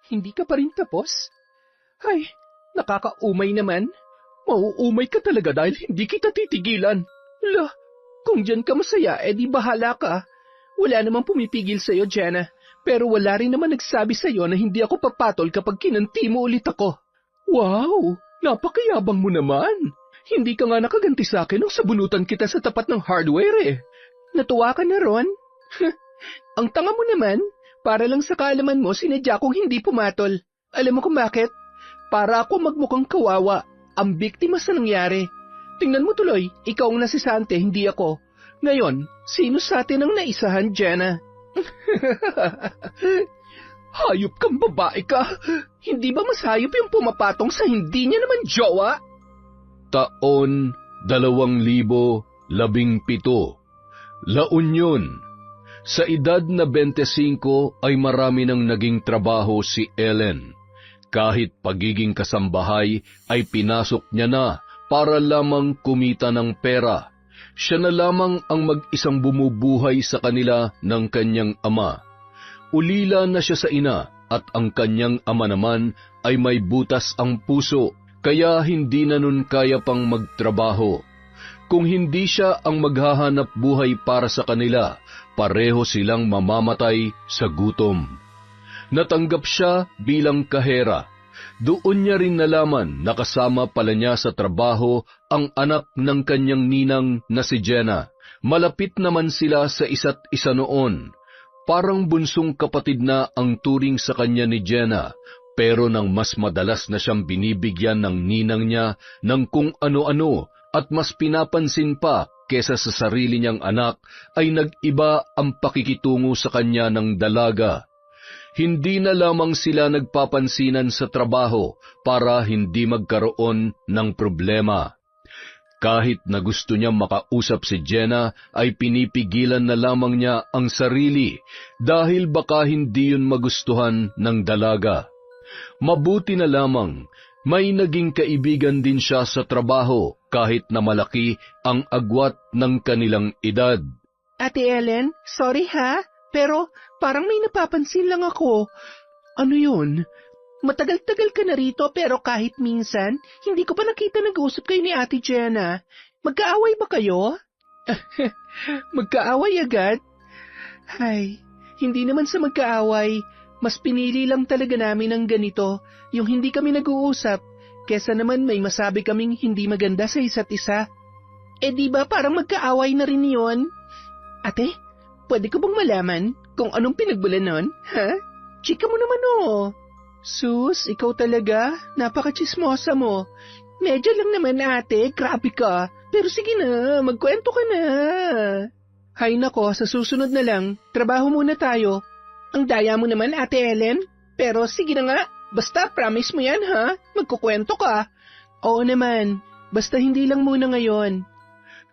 Hindi ka pa rin tapos? Ay, nakakaumay naman. Mauumay ka talaga dahil hindi kita titigilan. Lah, kung dyan ka masaya, edi bahala ka. Wala namang pumipigil sa'yo, Jenna. Pero wala rin naman nagsabi sa'yo na hindi ako papatol kapag kinanti mo ulit ako. Wow, napakayabang mo naman. Hindi ka nga nakaganti sa akin nung sabunutan kita sa tapat ng hardware eh. Natuwa ka na, Ron? Ang tanga mo naman. Para lang sa kaalaman mo, sinadya kong hindi pumatol. Alam mo kung bakit? Para ako magmukhang kawawa, ang biktima sa nangyari. Tingnan mo tuloy, ikaw ang nasisante, hindi ako. Ngayon, sino sa atin ang naisahan, Jenna? Hayop kang babae ka. Hindi ba mas hayop yung pumapatong sa hindi niya naman jowa? Taon 2017, La Union. Sa edad na 25 ay marami nang naging trabaho si Ellen. Kahit pagiging kasambahay ay pinasok niya na para lamang kumita ng pera. Siya na lamang ang mag-isang bumubuhay sa kanila ng kanyang ama. Ulila na siya sa ina at ang kanyang ama naman ay may butas ang puso kaya hindi na nun kaya pang magtrabaho. Kung hindi siya ang maghahanap buhay para sa kanila, pareho silang mamamatay sa gutom. Natanggap siya bilang kahera. Doon niya rin nalaman na kasama pala niya sa trabaho ang anak ng kanyang ninang na si Jenna. Malapit naman sila sa isa't isa noon. Parang bunsong kapatid na ang turing sa kanya ni Jenna, pero nang mas madalas na siyang binibigyan ng ninang niya ng kung ano-ano at mas pinapansin pa kesa sa sarili niyang anak, ay nag-iba ang pakikitungo sa kanya ng dalaga. Hindi na lamang sila nagpapansinan sa trabaho para hindi magkaroon ng problema. Kahit na gusto niya makausap si Jenna, ay pinipigilan na lamang niya ang sarili dahil baka hindi yun magustuhan ng dalaga. Mabuti na lamang, may naging kaibigan din siya sa trabaho kahit na malaki ang agwat ng kanilang edad. Ate Ellen, sorry ha, pero parang may napapansin lang ako. Ano yun? Matagal-tagal ka na rito pero kahit minsan, hindi ko pa nakita nag-uusap kayo ni Ate Jenna. Magkaaway ba kayo? Magkaaway agad? Ay, hindi naman sa magkaaway. Mas pinili lang talaga namin ang ganito, yung hindi kami nag-uusap, kesa naman may masabi kaming hindi maganda sa isa't isa. Eh di ba parang magkaaway na rin yun? Ate, pwede ko bang malaman kung anong pinagbulan nun? Ha? Chika mo naman oh. Sus, ikaw talaga, napaka-chismosa mo. Medyo lang naman ate, grabe ka. Pero sige na, magkwento ka na. Hay nako, sa susunod na lang, trabaho muna tayo. Ang daya mo naman, Ate Ellen. Pero sige na nga, basta promise mo yan ha, magkukwento ka. Oo naman, basta hindi lang muna ngayon.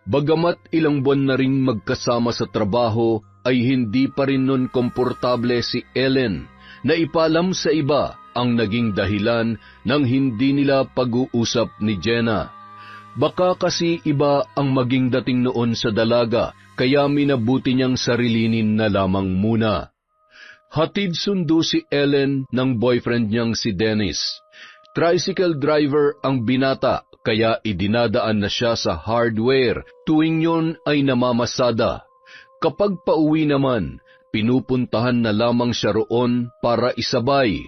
Bagamat ilang buwan na rin magkasama sa trabaho, ay hindi pa rin nun komportable si Ellen na ipalam sa iba ang naging dahilan ng hindi nila pag-uusap ni Jenna. Baka kasi iba ang maging dating noon sa dalaga, kaya minabuti niyang sarilinin na lamang muna. Hatid sundo si Ellen ng boyfriend niyang si Dennis. Tricycle driver ang binata, kaya idinadaan na siya sa hardware tuwing yun ay namamasada. Kapag pauwi naman, pinupuntahan na lamang siya roon para isabay.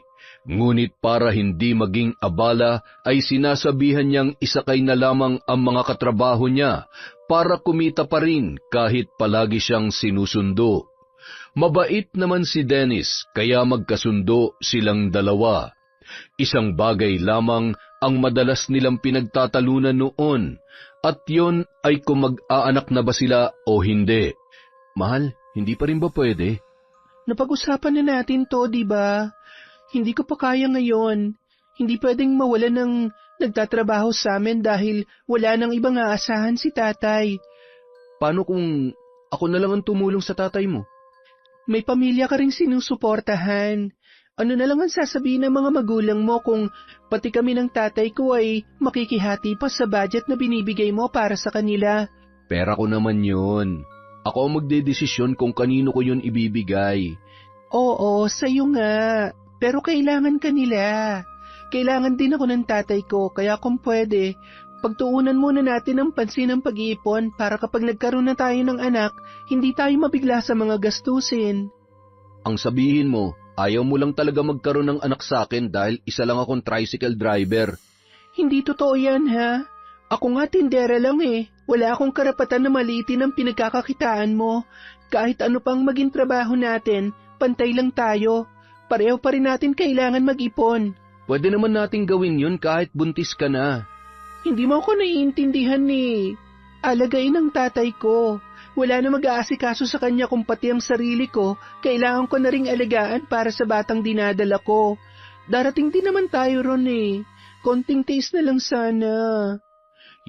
Ngunit para hindi maging abala ay sinasabihan niyang isakay na lamang ang mga katrabaho niya para kumita pa rin kahit palagi siyang sinusundo. Mabait naman si Dennis kaya magkasundo silang dalawa. Isang bagay lamang ang madalas nilang pinagtatalunan noon at yon ay kung mag-aanak na ba sila o hindi. Mahal, hindi pa rin ba pwede? Napag-usapan na natin to, di ba? Hindi ko pa kaya ngayon. Hindi pwedeng mawala ng nagtatrabaho sa amin dahil wala nang ibang aasahan si tatay. Paano kung ako na lang ang tumulong sa tatay mo? May pamilya ka ring sinusuportahan. Ano na lang ang sasabihin ng mga magulang mo kung pati kami ng tatay ko ay makikihati pa sa budget na binibigay mo para sa kanila? Pera ko naman yun. Ako ang magdedesisyon kung kanino ko yun ibibigay. Oo, sa'yo nga. Pero kailangan ka nila. Kailangan din ako ng tatay ko, kaya kung pwede, pagtuunan muna natin ng pansin ng pag-iipon para kapag nagkaroon na tayo ng anak, hindi tayo mabigla sa mga gastusin. Ang sabihin mo, ayaw mo lang talaga magkaroon ng anak sa akin dahil isa lang akong tricycle driver. Hindi totoo yan, ha? Ako nga tindera lang eh. Wala akong karapatan na maliitin ang pinagkakakitaan mo. Kahit ano pang maging trabaho natin, pantay lang tayo. Pareho pa rin natin kailangan mag-ipon. Pwede naman nating gawin yun kahit buntis ka na. Hindi mo ako naiintindihan eh. Alagain ang tatay ko. Wala na mag-aasikaso sa kanya kung pati ang sarili ko, kailangan ko na ring alagaan para sa batang dinadala ko. Darating din naman tayo ron eh. Konting tiis na lang sana.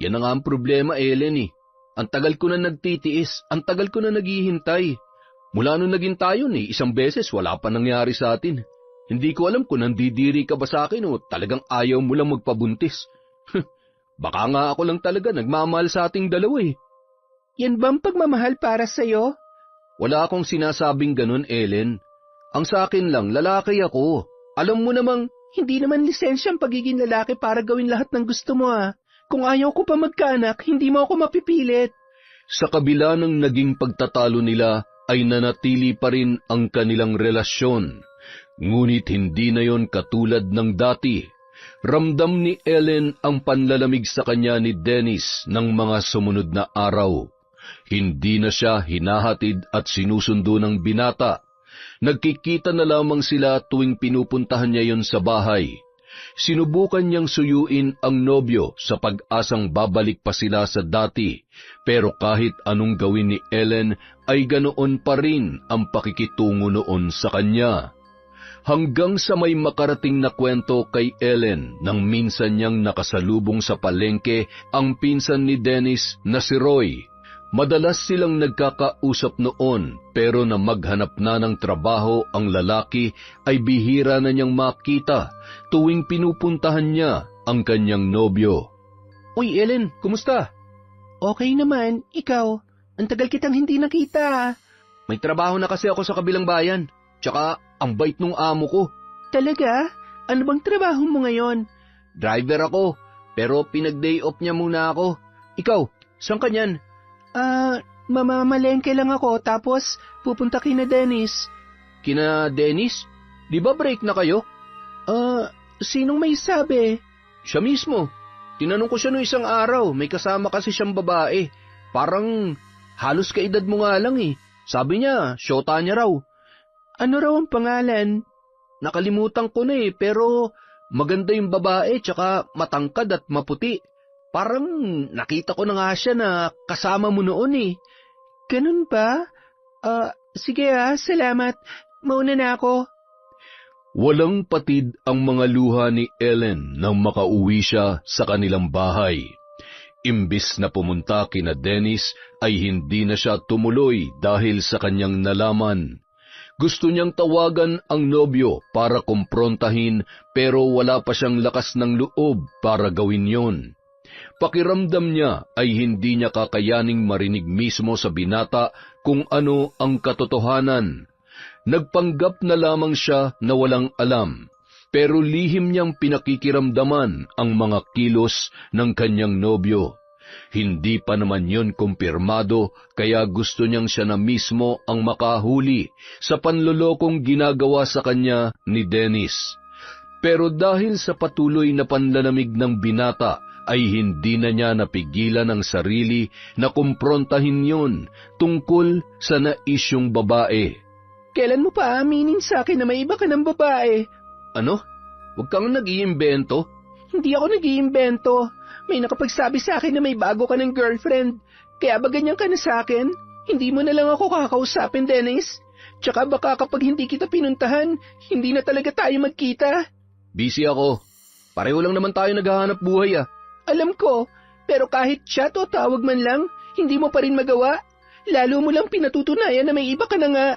Yan na nga ang problema, Ellen eh. Ang tagal ko na nagtitiis, ang tagal ko na naghihintay. Mula nung naging tayo ni, isang beses wala pa nangyari sa atin. Hindi ko alam kung nandidiri ka ba sa akin o talagang ayaw mo lang magpabuntis. Baka nga ako lang talaga nagmamahal sa ating dalawa eh. Yan bang pagmamahal para sa'yo? Wala akong sinasabing ganun, Ellen. Ang sa akin lang, lalaki ako. Alam mo namang, hindi naman lisensyang pagiging lalaki para gawin lahat ng gusto mo ah. Kung ayaw ko pa magkaanak, hindi mo ako mapipilit. Sa kabila ng naging pagtatalo nila, ay nanatili pa rin ang kanilang relasyon. Ngunit hindi na yon katulad ng dati. Ramdam ni Ellen ang panlalamig sa kanya ni Dennis ng mga sumunod na araw. Hindi na siya hinahatid at sinusundo ng binata. Nagkikita na lamang sila tuwing pinupuntahan niya yon sa bahay. Sinubukan niyang suyuin ang nobyo sa pag-asang babalik pa sila sa dati, pero kahit anong gawin ni Ellen ay ganoon pa rin ang pakikitungo noon sa kanya. Hanggang sa may makarating na kwento kay Ellen nang minsan niyang nakasalubong sa palengke ang pinsan ni Dennis na si Roy. Madalas silang nagkakausap noon, pero na maghanap na ng trabaho ang lalaki ay bihira na niyang makita tuwing pinupuntahan niya ang kanyang nobyo. Uy Ellen, kumusta? Okay naman, ikaw. Ang tagal kitang hindi nakita. May trabaho na kasi ako sa kabilang bayan, tsaka ang bait nung amo ko. Talaga? Ano bang trabaho mo ngayon? Driver ako, pero pinag-day off niya muna ako. Ikaw, saan ka niyan? Mamamalengke lang ako tapos pupunta kina Dennis. Kina Dennis? Di ba break na kayo? Sinong may sabi? Siya mismo. Tinanong ko siya noong isang araw, may kasama kasi siyang babae. Parang halos kaedad mo nga lang eh. Sabi niya, syota niya raw. Ano raw ang pangalan? Nakalimutan ko na eh, pero maganda yung babae tsaka matangkad at maputi. Parang nakita ko na nga siya na kasama mo noon eh. Ganun ba? Sige salamat. Mauna na ako. Walang patid ang mga luha ni Ellen nang makauwi siya sa kanilang bahay. Imbis na pumunta kina Dennis ay hindi na siya tumuloy dahil sa kanyang nalaman. Gusto niyang tawagan ang nobyo para kumprontahin pero wala pa siyang lakas ng loob para gawin yon. Pakiramdam niya ay hindi niya kakayaning marinig mismo sa binata kung ano ang katotohanan. Nagpanggap na lamang siya na walang alam, pero lihim niyang pinakikiramdaman ang mga kilos ng kanyang nobyo. Hindi pa naman yon kumpirmado, kaya gusto niyang siya na mismo ang makahuli sa panlolokong ginagawa sa kanya ni Dennis. Pero dahil sa patuloy na panlalamig ng binata, ay hindi na niya napigilan ang sarili na kumprontahin yon tungkol sa naisyong babae. Kailan mo pa aaminin sa akin na may iba ka ng babae? Ano? Huwag kang nag-iimbento. Hindi ako nag-iimbento. May nakapagsabi sa akin na may bago ka ng girlfriend. Kaya ba ganyan ka na sa akin? Hindi mo na lang ako kakausapin, Dennis. Tsaka baka kapag hindi kita pinuntahan, hindi na talaga tayo magkita. Busy ako. Pareho lang naman tayo naghahanap buhay ah. Alam ko, pero kahit chat o tawag man lang, hindi mo pa rin magawa. Lalo mo lang pinatutunayan na may iba ka na nga.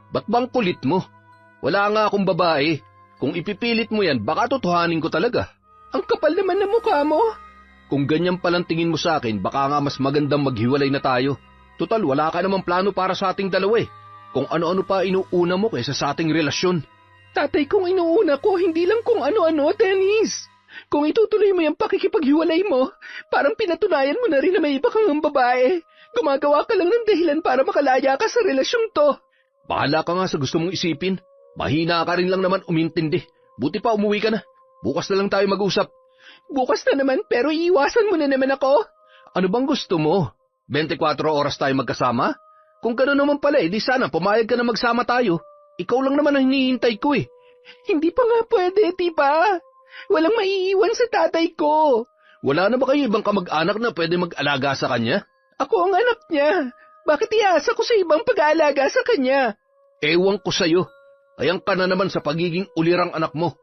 Ba't bang kulit mo? Wala nga akong babae. Kung ipipilit mo yan, baka totohanin ko talaga. Ang kapal naman ng mukha mo. Kung ganyan palang tingin mo sa akin, baka nga mas magandang maghiwalay na tayo. Total, wala ka namang plano para sa ating dalawa eh. Kung ano-ano pa inuuna mo kaysa sa ating relasyon. Tatay kong inuuna ko, hindi lang kung ano-ano, Dennis. Kung itutuloy mo yung pakikipaghiwalay mo, parang pinatunayan mo na rin na may iba kang babae. Gumagawa ka lang ng dahilan para makalaya ka sa relasyong to. Bahala ka nga sa gusto mong isipin. Mahina ka rin lang naman umintindi. Buti pa umuwi ka na. Bukas na lang tayo mag-usap. Bukas na naman, pero iiwasan mo na naman ako. Ano bang gusto mo? 24 oras tayo magkasama? Kung gano'n naman pala, di sana pumayag ka na magsama tayo. Ikaw lang naman ang hinihintay ko eh. Hindi pa nga pwede, diba? Walang maiiwan sa tatay ko. Wala na ba kayo ibang kamag-anak na pwede mag-alaga sa kanya? Ako ang anak niya. Bakit iasa ko sa ibang pag-aalaga sa kanya? Ewan ko sa'yo. Ayang ka na naman sa pagiging ulirang anak mo.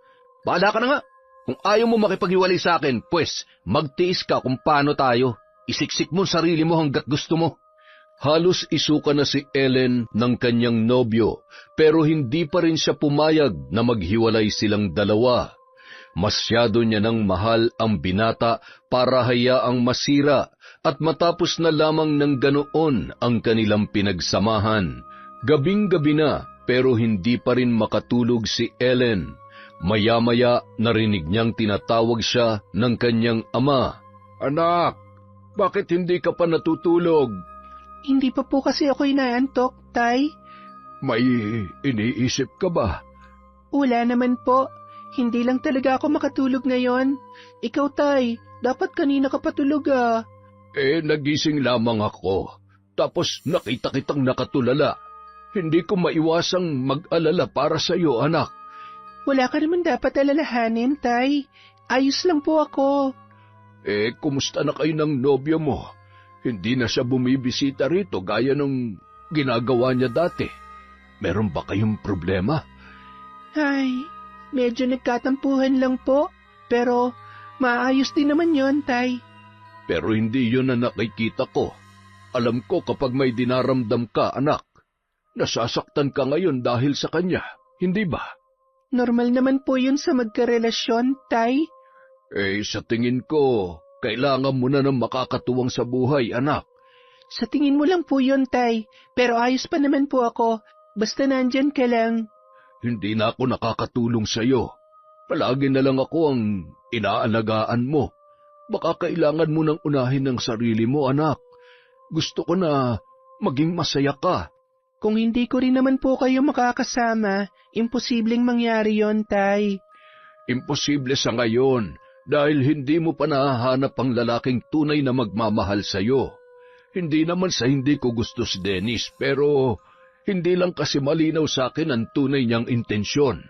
Bahala ka na nga. Kung ayaw mo makipaghiwalay sa akin, pues magtiis ka kung paano tayo. Isiksik mo sarili mo hanggat gusto mo. Halos isuka na si Ellen ng kanyang nobyo, pero hindi pa rin siya pumayag na maghiwalay silang dalawa. Masyado niya nang mahal ang binata para hayaang masira at matapos na lamang ng ganoon ang kanilang pinagsamahan. Gabing-gabi na pero hindi pa rin makatulog si Ellen. Maya-maya narinig niyang tinatawag siya ng kanyang ama. Anak, bakit hindi ka pa natutulog? Hindi pa po kasi ako inaantok, Tay. May iniisip ka ba? Wala naman po. Hindi lang talaga ako makatulog ngayon. Ikaw, Tay, dapat kanina ka patulog ah. Nagising lamang ako. Tapos nakita kitang nakatulala. Hindi ko maiwasang mag-alala para sa iyo, anak. Wala ka naman dapat alalahanin, Tay. Ayos lang po ako. Kumusta na kayo ng nobyo mo? Hindi na siya bumibisita rito gaya nung ginagawa niya dati. Meron ba kayong problema? Ay, medyo nagkatampuhan lang po. Pero maayos din naman yon, Tay. Pero hindi yun na nakikita ko. Alam ko kapag may dinaramdam ka, anak. Nasasaktan ka ngayon dahil sa kanya, hindi ba? Normal naman po yun sa magkarelasyon, Tay. Sa tingin ko, kailangan mo na ng makakatuwang sa buhay, anak. Sa tingin mo lang po yun, Tay. Pero ayos pa naman po ako. Basta nandyan ka lang. Hindi na ako nakakatulong sa'yo. Palagi na lang ako ang inaalagaan mo. Baka kailangan mo nang unahin ang sarili mo, anak. Gusto ko na maging masaya ka. Kung hindi ko rin naman po kayo makakasama, imposibleng mangyari yon, Tay. Imposible sa ngayon dahil hindi mo pa nahahanap ang lalaking tunay na magmamahal sa'yo. Hindi naman sa hindi ko gusto si Dennis, pero hindi lang kasi malinaw sa akin ang tunay niyang intensyon.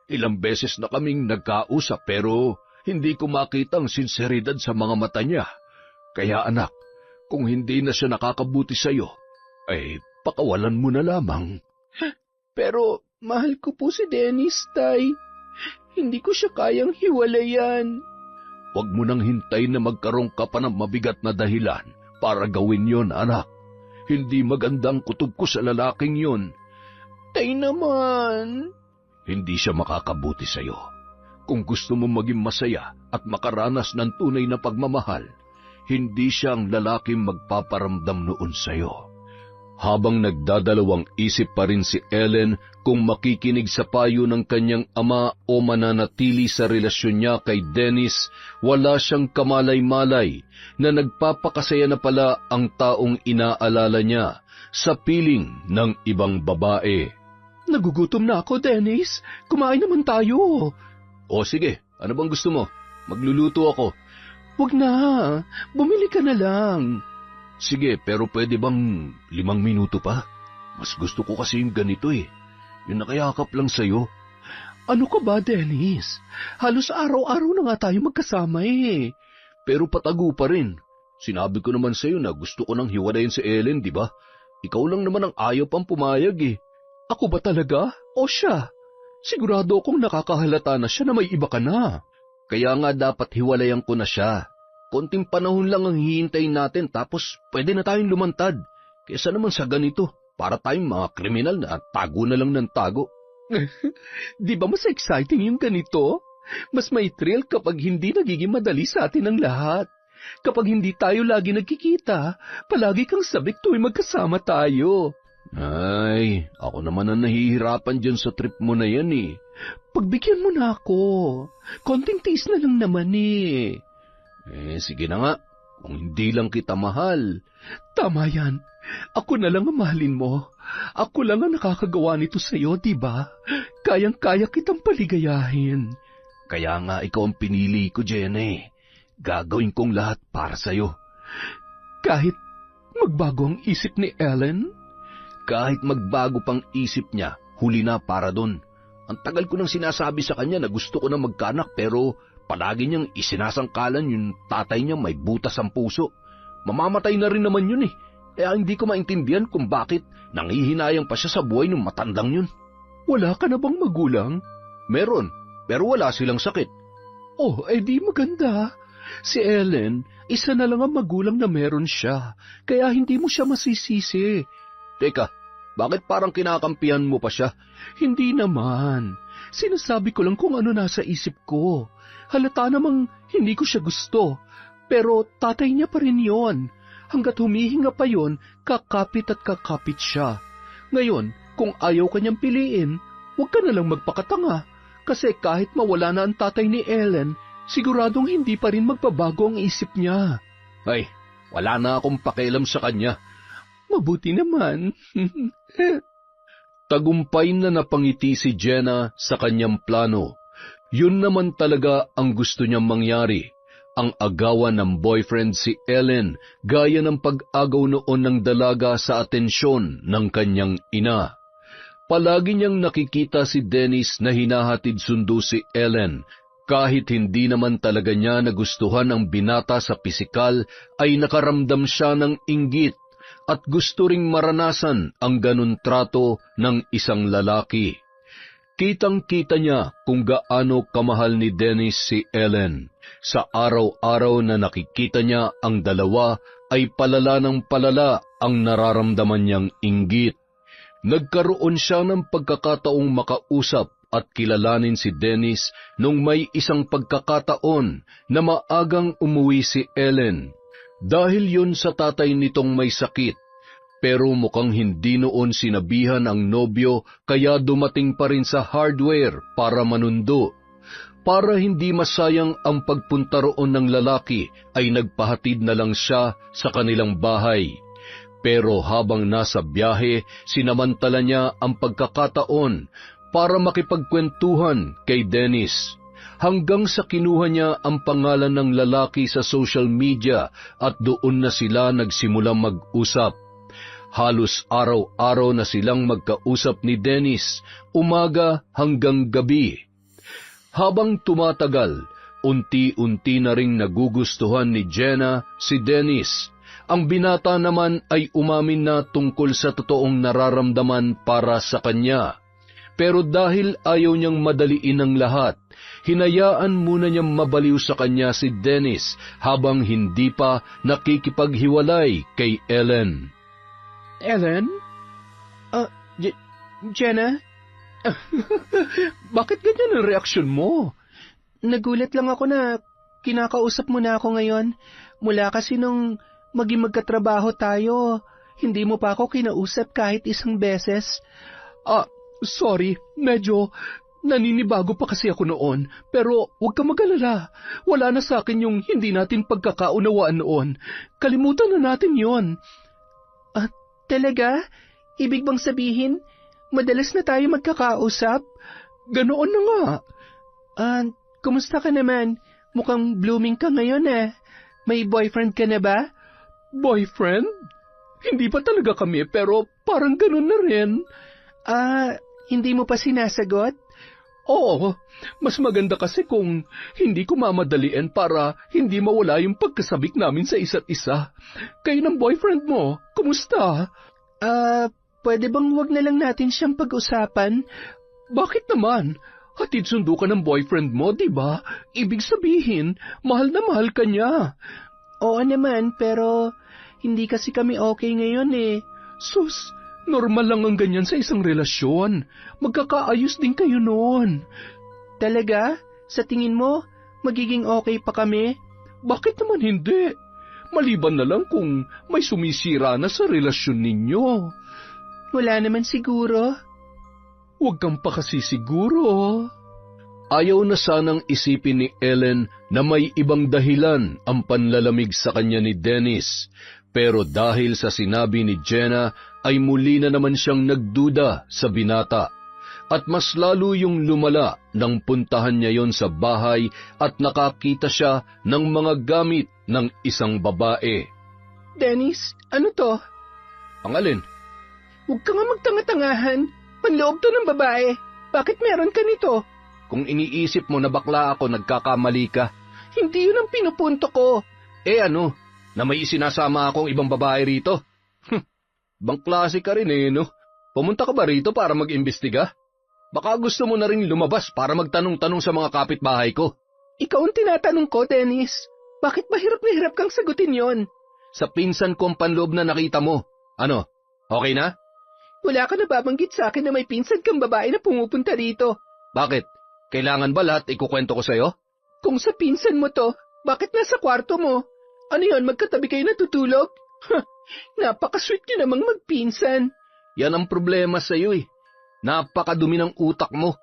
Ilang beses na kaming nagkausap pero hindi ko makita ang sinseridad sa mga mata niya. Kaya anak, kung hindi na siya nakakabuti sa'yo, ay pakawalan mo na lamang. Pero mahal ko po si Dennis, Tay. Hindi ko siya kayang hiwalayan. Huwag mo nang hintayin na magkaroon ka pa ng mabigat na dahilan para gawin yon, anak. Hindi magandang kutob ko sa lalaking yon. Tay naman. Hindi siya makakabuti sa'yo. Kung gusto mo maging masaya at makaranas ng tunay na pagmamahal, hindi siya ang lalaking magpaparamdam noon sa'yo. Habang nagdadalawang isip pa rin si Ellen kung makikinig sa payo ng kanyang ama o mananatili sa relasyon niya kay Dennis, wala siyang kamalay-malay na nagpapakasaya na pala ang taong inaalala niya sa piling ng ibang babae. Nagugutom na ako, Dennis. Kumain naman tayo. O sige, ano bang gusto mo? Magluluto ako. Huwag na, bumili ka na lang. Sige, pero pwede bang 5 minuto pa? Mas gusto ko kasi yung ganito eh. Yung nakayakap lang sa'yo. Ano ka ba, Dennis? Halos araw-araw na nga tayo magkasama eh. Pero patago pa rin. Sinabi ko naman sa'yo na gusto ko nang hiwalayin si Ellen, di ba? Ikaw lang naman ang ayaw pang pumayag eh. Ako ba talaga? O siya? Sigurado akong nakakahalata na siya na may iba ka na. Kaya nga dapat hiwalayan ko na siya. Konting panahon lang ang hihintayin natin tapos pwede na tayong lumantad. Kesa naman sa ganito, para tayong mga kriminal na tago na lang ng tago. Di ba mas exciting yung ganito? Mas may thrill kapag hindi nagiging madali sa atin ang lahat. Kapag hindi tayo lagi nagkikita, palagi kang sabik tuwing magkasama tayo. Ay, ako naman ang nahihirapan dyan sa trip mo na yan eh. Pagbigyan mo na ako. Konting tiis na lang naman eh. Sige na nga. Kung hindi lang kita mahal. Tama yan. Ako na lang ang mahalin mo. Ako lang ang nakakagawa nito sa'yo, diba? Kayang-kaya kitang paligayahin. Kaya nga ikaw ang pinili ko, Jenny. Gagawin kong lahat para sa'yo. Kahit magbago ang isip ni Ellen? Kahit magbago pang isip niya, huli na para doon. Ang tagal ko nang sinasabi sa kanya na gusto ko na magkaanak pero palagi niyang isinasangkalan yung tatay niya may butas ang puso. Mamamatay na rin naman yun eh. Kaya hindi ko maintindihan kung bakit nanghihinayang pa siya sa buhay ng matandang yun. Wala ka na bang magulang? Meron, pero wala silang sakit. Oh, di maganda. Si Ellen, isa na lang ang magulang na meron siya, kaya hindi mo siya masisisi. Teka, bakit parang kinakampihan mo pa siya? Hindi naman. Sinasabi ko lang kung ano nasa isip ko. Halata namang hindi ko siya gusto. Pero tatay niya pa rin yon. Hanggat humihinga pa yon, kakapit at kakapit siya. Ngayon, kung ayaw kanyang piliin, huwag ka na lang magpakatanga. Kasi kahit mawala na ang tatay ni Ellen, siguradong hindi pa rin magbabago ang isip niya. Ay, wala na akong pakialam sa kanya. Mabuti naman. Tagumpay na napangiti si Jenna sa kanyang plano. Yun naman talaga ang gusto niyang mangyari. Ang agawan ng boyfriend si Ellen gaya ng pag-agaw noon ng dalaga sa atensyon ng kanyang ina. Palagi niyang nakikita si Dennis na hinahatid sundo si Ellen. Kahit hindi naman talaga niya nagustuhan ang binata sa pisikal, ay nakaramdam siya ng inggit at gusto ring maranasan ang ganun trato ng isang lalaki. Kitang-kita niya kung gaano kamahal ni Dennis si Ellen. Sa araw-araw na nakikita niya ang dalawa, ay palala ng palala ang nararamdaman niyang inggit. Nagkaroon siya ng pagkakataong makausap at kilalanin si Dennis nung may isang pagkakataon na maagang umuwi si Ellen. Dahil yun sa tatay nitong may sakit, pero mukhang hindi noon sinabihan ang nobyo kaya dumating pa rin sa hardware para manundo. Para hindi masayang ang pagpunta roon ng lalaki ay nagpahatid na lang siya sa kanilang bahay. Pero habang nasa biyahe, sinamantala niya ang pagkakataon para makipagkwentuhan kay Dennis. Hanggang sa kinuha niya ang pangalan ng lalaki sa social media at doon na sila nagsimulang mag-usap. Halos araw-araw na silang magkausap ni Dennis, umaga hanggang gabi. Habang tumatagal, unti-unti na ring nagugustuhan ni Jenna si Dennis. Ang binata naman ay umamin na tungkol sa totoong nararamdaman para sa kanya. Pero dahil ayaw niyang madaliin ang lahat, hinayaan muna niyang mabaliw sa kanya si Dennis habang hindi pa nakikipaghiwalay kay Ellen. Ellen? Jenna? Bakit ganyan ang reaksyon mo? Nagulat lang ako na kinakausap mo na ako ngayon. Mula kasi nung maging magkatrabaho tayo, hindi mo pa ako kinausap kahit isang beses. Sorry, medyo naninibago pa kasi ako noon. Pero huwag ka mag-alala. Wala na sa akin yung hindi natin pagkakaunawaan noon. Kalimutan na natin yon. Talaga? Ibig bang sabihin, madalas na tayo magkakausap? Ganoon na nga. Kumusta ka naman? Mukhang blooming ka ngayon eh. May boyfriend ka na ba? Boyfriend? Hindi pa talaga kami pero parang ganun na rin. Hindi mo pa sinasagot? Oo, mas maganda kasi kung hindi ko mamadalian para hindi mawala yung pagkasabik namin sa isa't isa. Kayo ng boyfriend mo, kumusta? Pwede bang wag na lang natin siyang pag-usapan? Bakit naman? Hatid sundo ka ng boyfriend mo, di ba? Ibig sabihin, mahal na mahal ka niya. Oo naman, pero hindi kasi kami okay ngayon eh. Sus, normal lang ang ganyan sa isang relasyon. Magkakaayos din kayo noon. Talaga? Sa tingin mo, magiging okay pa kami? Bakit naman hindi? Maliban na lang kung may sumisira na sa relasyon ninyo. Wala naman siguro. Huwag kang pa kasi siguro. Ayaw na sanang isipin ni Ellen na may ibang dahilan ang panlalamig sa kanya ni Dennis, pero dahil sa sinabi ni Jenna ay muli na naman siyang nagduda sa binata. At mas lalo yung lumala nang puntahan niya yon sa bahay at nakakita siya ng mga gamit ng isang babae. Dennis, ano to? Ang alin? Huwag ka nga magtanga-tangahan. Panloob to ng babae. Bakit meron ka nito? Kung iniisip mo na bakla ako, nagkakamali ka. Hindi yun ang pinupunto ko. Ano? Na may isinasama akong ibang babae rito? Ibang klase ka rin no? Pumunta ka ba rito para mag-imbestiga? Baka gusto mo na rin lumabas para magtanong-tanong sa mga kapitbahay ko. Ikaw ang tinatanong ko, Dennis. Bakit ba hirap na hirap kang sagutin yon? Sa pinsan kong panloob na nakita mo. Ano? Okay na? Wala ka na babanggit sa akin na may pinsan kang babae na pumupunta dito. Bakit? Kailangan ba lahat ikukwento ko sa'yo? Kung sa pinsan mo to, bakit nasa kwarto mo? Ano yon, magkatabi kayo natutulog? Napaka-sweet nyo namang magpinsan. Yan ang problema sa'yo Napakadumi ng utak mo.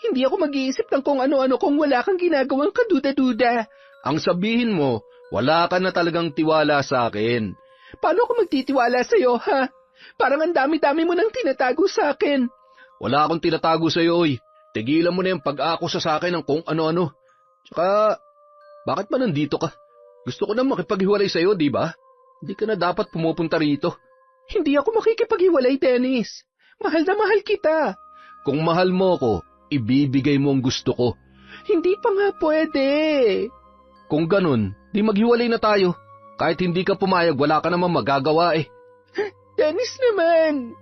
Hindi ako mag-iisip ng kung ano-ano kung wala kang ginagawang kaduda-duda. Ang sabihin mo, wala ka na talagang tiwala sa akin. Paano ako magtitiwala sa'yo, ha? Parang ang dami-dami mo nang tinatago sa akin. Wala akong tinatago sa'yo, Tigilan mo na yung pag-akusa sa akin ng kung ano-ano. Tsaka, bakit ba nandito ka? Gusto ko na makipaghiwalay sa'yo, di ba? Hindi ka na dapat pumupunta rito. Hindi ako makikipaghiwalay, Dennis. Mahal na mahal kita. Kung mahal mo ko, ibibigay mo ang gusto ko. Hindi pa nga pwede. Kung ganun, di maghiwalay na tayo. Kahit hindi ka pumayag, wala ka namang magagawa Dennis naman,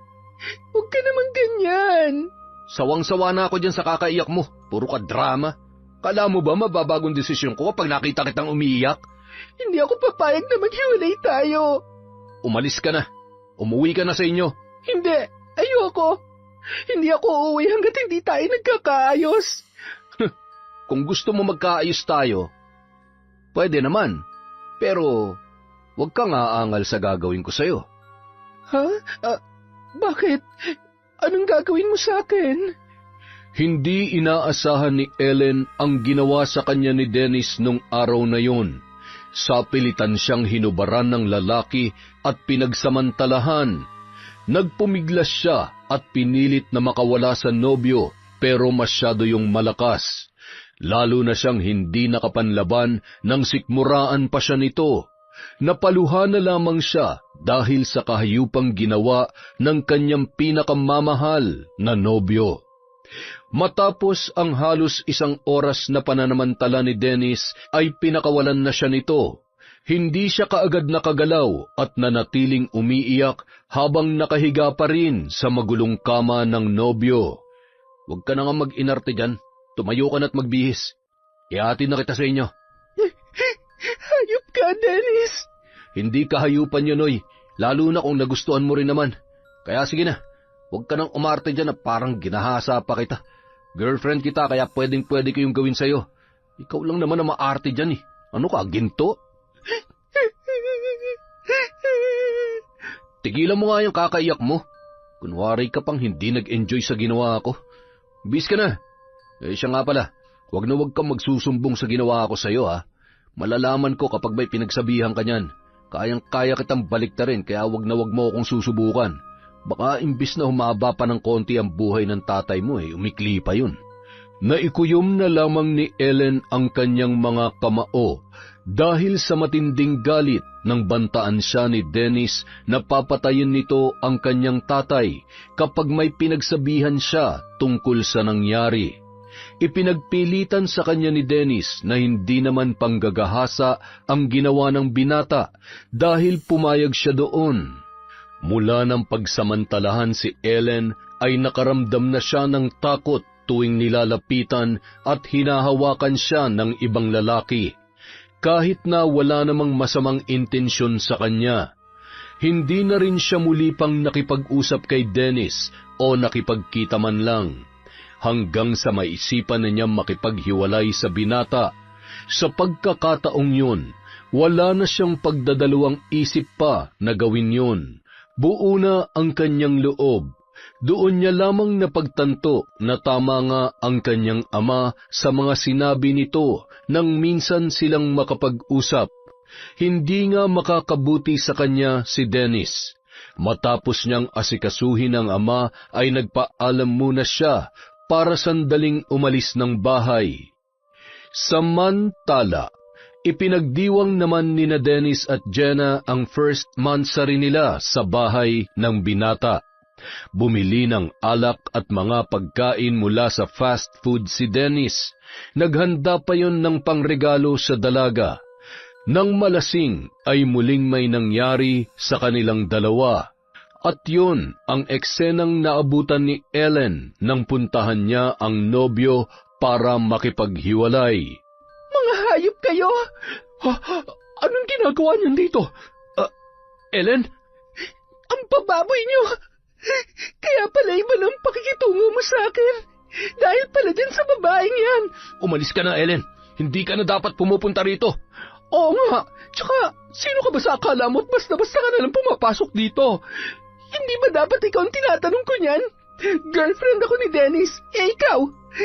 huwag ka naman ganyan. Sawang-sawa na ako dyan sa kakaiyak mo. Puro ka drama. Kala mo ba mababagong desisyon ko kapag nakita kitang umiiyak? Hindi ako papayag na maghiwalay tayo. Umalis ka na. Umuwi ka na sa inyo. Hindi, ayoko. Hindi ako uuwi hanggat hindi tayo nagkakaayos. Kung gusto mo magkaayos tayo, pwede naman. Pero, huwag kang aangal sa gagawin ko sa'yo. Ha? Bakit? Anong gagawin mo sa akin? Hindi inaasahan ni Ellen ang ginawa sa kanya ni Dennis nung araw na yun. Sapilitan siyang hinubaran ng lalaki at pinagsamantalahan. Nagpumiglas siya at pinilit na makawala sa nobyo pero masyado yung malakas. Lalo na siyang hindi nakapanlaban nang sikmuraan pa siya nito. Napaluhan na lamang siya dahil sa kahayupang ginawa ng kanyang pinakamamahal na nobyo. Matapos ang halos 1 oras na pananamantala ni Dennis ay pinakawalan na siya nito. Hindi siya kaagad nakagalaw at nanatiling umiiyak habang nakahiga pa rin sa magulong kama ng nobyo. Huwag ka na nga mag-inarte dyan. Tumayo ka na't magbihis. Ihatid na kita sa inyo. Hayop ka, Dennis. Hindi kahayupan yun, lalo na kung nagustuhan mo rin naman. Kaya sige na, huwag ka nang umarte dyan na parang ginahasa pa kita. Girlfriend kita, kaya pwedeng-pwede ko yung gawin sa'yo. Ikaw lang naman ang maarte dyan Ano ka, ginto? Tigilan mo nga yung kakaiyak mo. Kunwari ka pang hindi nag-enjoy sa ginawa ko. Bis ka na. Siya nga pala, huwag na huwag kang magsusumbong sa ginawa ko sa'yo Malalaman ko kapag may pinagsabihan ka niyan. Kayang-kaya kitang baliktarin kaya huwag na huwag mo akong susubukan. Baka imbis na humaba pa ng konti ang buhay ng tatay mo umikli pa yun. Naikuyom na lamang ni Ellen ang kanyang mga kamao dahil sa matinding galit nang bantaan siya ni Dennis na papatayin nito ang kanyang tatay kapag may pinagsabihan siya tungkol sa nangyari. Ipinagpilitan sa kanya ni Dennis na hindi naman panggagahasa ang ginawa ng binata dahil pumayag siya doon. Mula ng pagsamantalahan si Ellen ay nakaramdam na siya ng takot tuwing nilalapitan at hinahawakan siya ng ibang lalaki. Kahit na wala namang masamang intensyon sa kanya, hindi na rin siya muli pang nakipag-usap kay Dennis o nakipagkita man lang. Hanggang sa maisipan na niya makipaghiwalay sa binata. Sa pagkakataong yun, wala na siyang pagdadalawang isip pa na gawin yun. Buo na ang kanyang loob. Doon niya lamang napagtanto na tama nga ang kanyang ama sa mga sinabi nito nang minsan silang makapag-usap. Hindi nga makakabuti sa kanya si Dennis. Matapos niyang asikasuhin ang ama ay nagpaalam muna siya para sandaling umalis ng bahay. Samantala, ipinagdiwang naman nina Dennis at Jenna ang first monthsary nila sa bahay ng binata. Bumili ng alak at mga pagkain mula sa fast food si Dennis. Naghanda pa yon ng pangregalo sa dalaga. Nang malasing ay muling may nangyari sa kanilang dalawa. At yun ang eksenang naabutan ni Ellen nang puntahan niya ang nobyo para makipaghiwalay. Mga hayop kayo! Anong ginagawa niyan dito? Ellen? Ang bababoy niyo! Kaya pala iba ng pakikitungo mo sa akin. Dahil pala din sa babaeng yan. Umalis ka na, Ellen. Hindi ka na dapat pumupunta rito. Oo nga. Tsaka, sino ka ba sa akala mo at basta-basta ka na lang pumapasok dito? Hindi ba dapat ikaw ang tinatanong ko niyan? Girlfriend ako ni Dennis. Ikaw,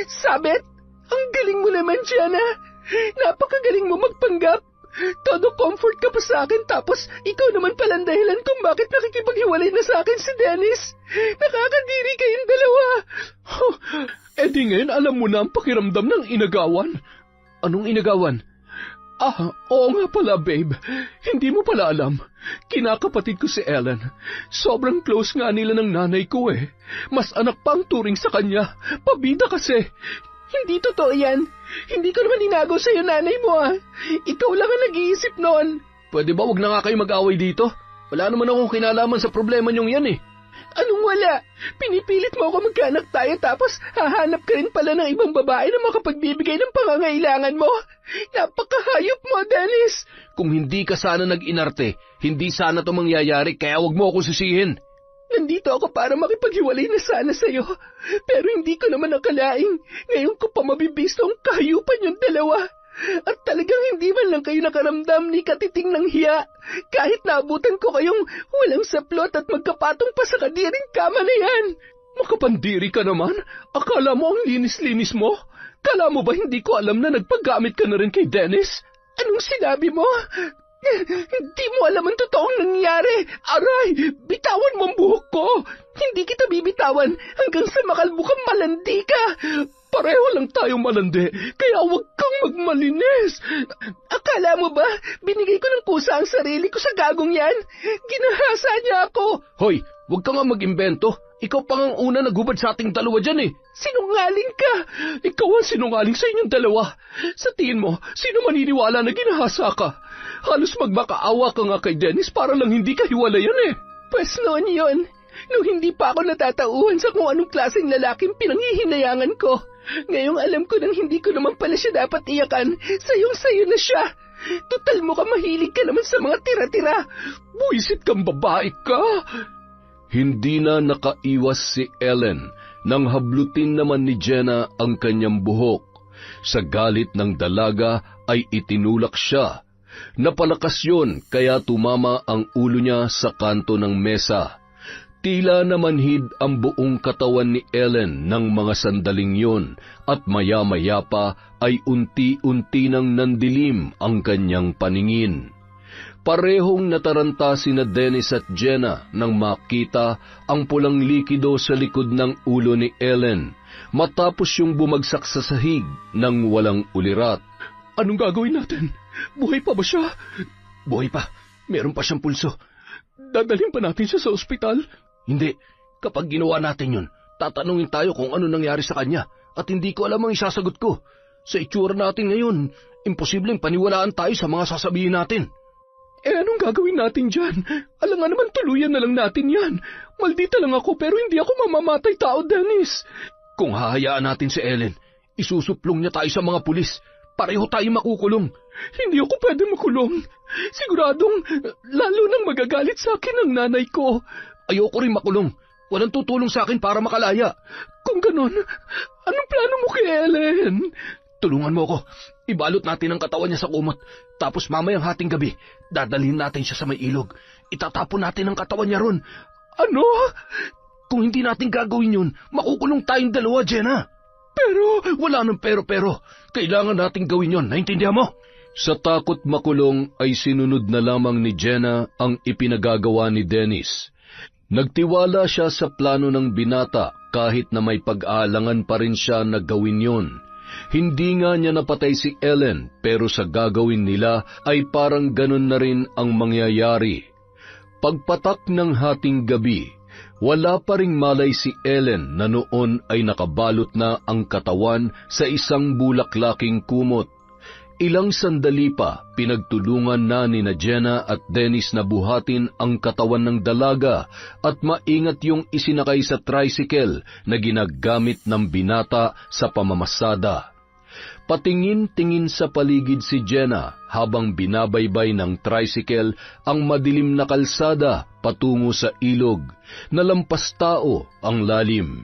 sabet? Ang galing mo naman, Jenna. Napakagaling mo magpanggap. Todo comfort ka pa sa akin tapos ikaw naman palang dahilan kung bakit nakikipaghiwalay na sa akin si Dennis. Nakakadiri kayong dalawa. Di ngayon alam mo na ang pakiramdam ng inagawan. Anong inagawan? Oo nga pala, babe. Hindi mo pala alam. Kinakapatid ko si Ellen. Sobrang close nga nila ng nanay ko eh. Mas anak pa ang turing sa kanya. Pabida kasi. Hindi totoo yan. Hindi ko naman inagaw sa'yo nanay mo Ikaw lang ang nag-iisip noon. Pwede ba wag na nga kayo mag-away dito? Wala naman akong kinalaman sa problema niyong yan eh. Anong wala? Pinipilit mo ako magkaanak tayo tapos hahanap ka rin pala ng ibang babae na makapagbibigay ng pangangailangan mo? Napakahayop mo, Dennis! Kung hindi ka sana nag-inarte, hindi sana ito mangyayari kaya wag mo ako sisihin. Nandito ako para makipaghiwalay na sana sa'yo. Pero hindi ko naman nakalaing. Ngayon ko pa mabibisto ang kahayupan yung dalawa. At talagang hindi man lang kayo nakaramdam ni katiting ng hiya. Kahit naabutan ko kayong walang saplot at magkapatong pa sa kadiring kama na yan. Makapandiri ka naman? Akala mo ang linis-linis mo? Kala mo ba hindi ko alam na nagpaggamit ka na rin kay Dennis? Anong sinabi mo? Hindi mo alam ang totoong nangyari. Aray, bitawan mo ang buhok ko. Hindi kita bibitawan hanggang sa makalbo kang malandi ka. Pareho lang tayong malandi, kaya huwag kang magmalinis. Akala mo ba, binigay ko ng kusa ang sarili ko sa gagong yan? Ginahasa niya ako. Hoy, huwag ka nga mag-imbento. Ikaw pa ang una naghubad sa ating dalawa dyan eh. Sinungaling ka. Ikaw ang sinungaling sa inyong dalawa. Sa tingin mo, sino maniniwala na ginahasa ka? Halos magmakaawa ka nga kay Dennis para lang hindi ka hiwalayan eh. Pues noon yun, nung hindi pa ako natatauhan sa kung anong klaseng lalaking pinanghihinayangan ko. Ngayong alam ko nang hindi ko naman pala siya dapat iyakan, sayong-sayo na siya. Tutal mo ka mahilig ka naman sa mga tira-tira. Buisit kang babae ka. Hindi na nakaiwas si Ellen nang hablutin naman ni Jenna ang kanyang buhok. Sa galit ng dalaga ay itinulak siya. Napalakas yun kaya tumama ang ulo niya sa kanto ng mesa. Tila namanhid ang buong katawan ni Ellen ng mga sandaling yun at maya-maya pa ay unti-unti nang nandilim ang kanyang paningin. Parehong nataranta sina Dennis at Jenna nang makita ang pulang likido sa likod ng ulo ni Ellen matapos yung bumagsak sa sahig ng walang ulirat. Anong gagawin natin? Buhay pa ba siya? Buhay pa. Meron pa siyang pulso. Dadalhin pa natin siya sa ospital? Hindi. Kapag ginawa natin yun, tatanungin tayo kung ano nangyari sa kanya at hindi ko alam ang isasagot ko. Sa itsura natin ngayon, imposibleng paniwalaan tayo sa mga sasabihin natin. Anong gagawin natin dyan? Alam nga naman tuluyan na lang natin yan. Maldita lang ako pero hindi ako mamamatay tao, Dennis. Kung hahayaan natin si Ellen, isusuplong niya tayo sa mga pulis. Pareho tayo makukulong. Hindi ako pwede makulong. Siguradong lalo nang magagalit sa akin ang nanay ko. Ayoko rin makulong. Walang tutulong sa akin para makalaya. Kung ganon, anong plano mo kay Ellen? tulungan mo ako. Ibalot natin ang katawan niya sa kumot. Tapos mamayang hating gabi, dadalhin natin siya sa may ilog. Itatapon natin ang katawan niya ron. Ano? Kung hindi natin gagawin yun, makukulong tayong dalawa, Jenna. Pero, wala nang pero. Kailangan nating gawin yon, naintindihan mo? Sa takot makulong ay sinunod na lamang ni Jenna ang ipinagagawa ni Dennis. Nagtiwala siya sa plano ng binata kahit na may pag-aalangan pa rin siya na gawin yon. Hindi nga niya napatay si Ellen pero sa gagawin nila ay parang ganun na rin ang mangyayari. Pagpatak ng hating gabi, wala pa ring malay si Ellen na noon ay nakabalot na ang katawan sa isang bulaklaking kumot. Ilang sandali pa, pinagtulungan na ni Jenna at Dennis na buhatin ang katawan ng dalaga at maingat yung isinakay sa tricycle na ginagamit ng binata sa pamamasada. Patingin-tingin sa paligid si Jenna habang binabaybay ng tricycle ang madilim na kalsada patungo sa ilog, na lampas tao ang lalim.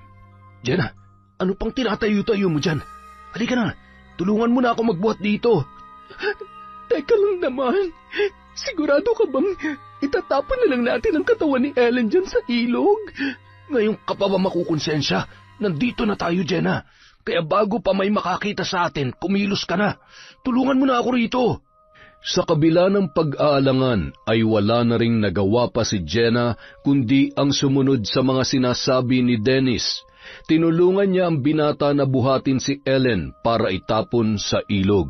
Jenna, ano pang tinatayo-tayo mo dyan? Halika na, tulungan mo na ako magbuhat dito. Teka lang naman, sigurado ka bang itatapon na lang natin ang katawan ni Ellen dyan sa ilog? Ngayon ka pa ba makukonsensya? Nandito na tayo, Jenna. Kaya bago pa may makakita sa atin, kumilos ka na. Tulungan mo na ako rito. Sa kabila ng pag-aalangan ay wala na ring nagawa pa si Jenna kundi ang sumunod sa mga sinasabi ni Dennis. Tinulungan niya ang binata na buhatin si Ellen para itapon sa ilog.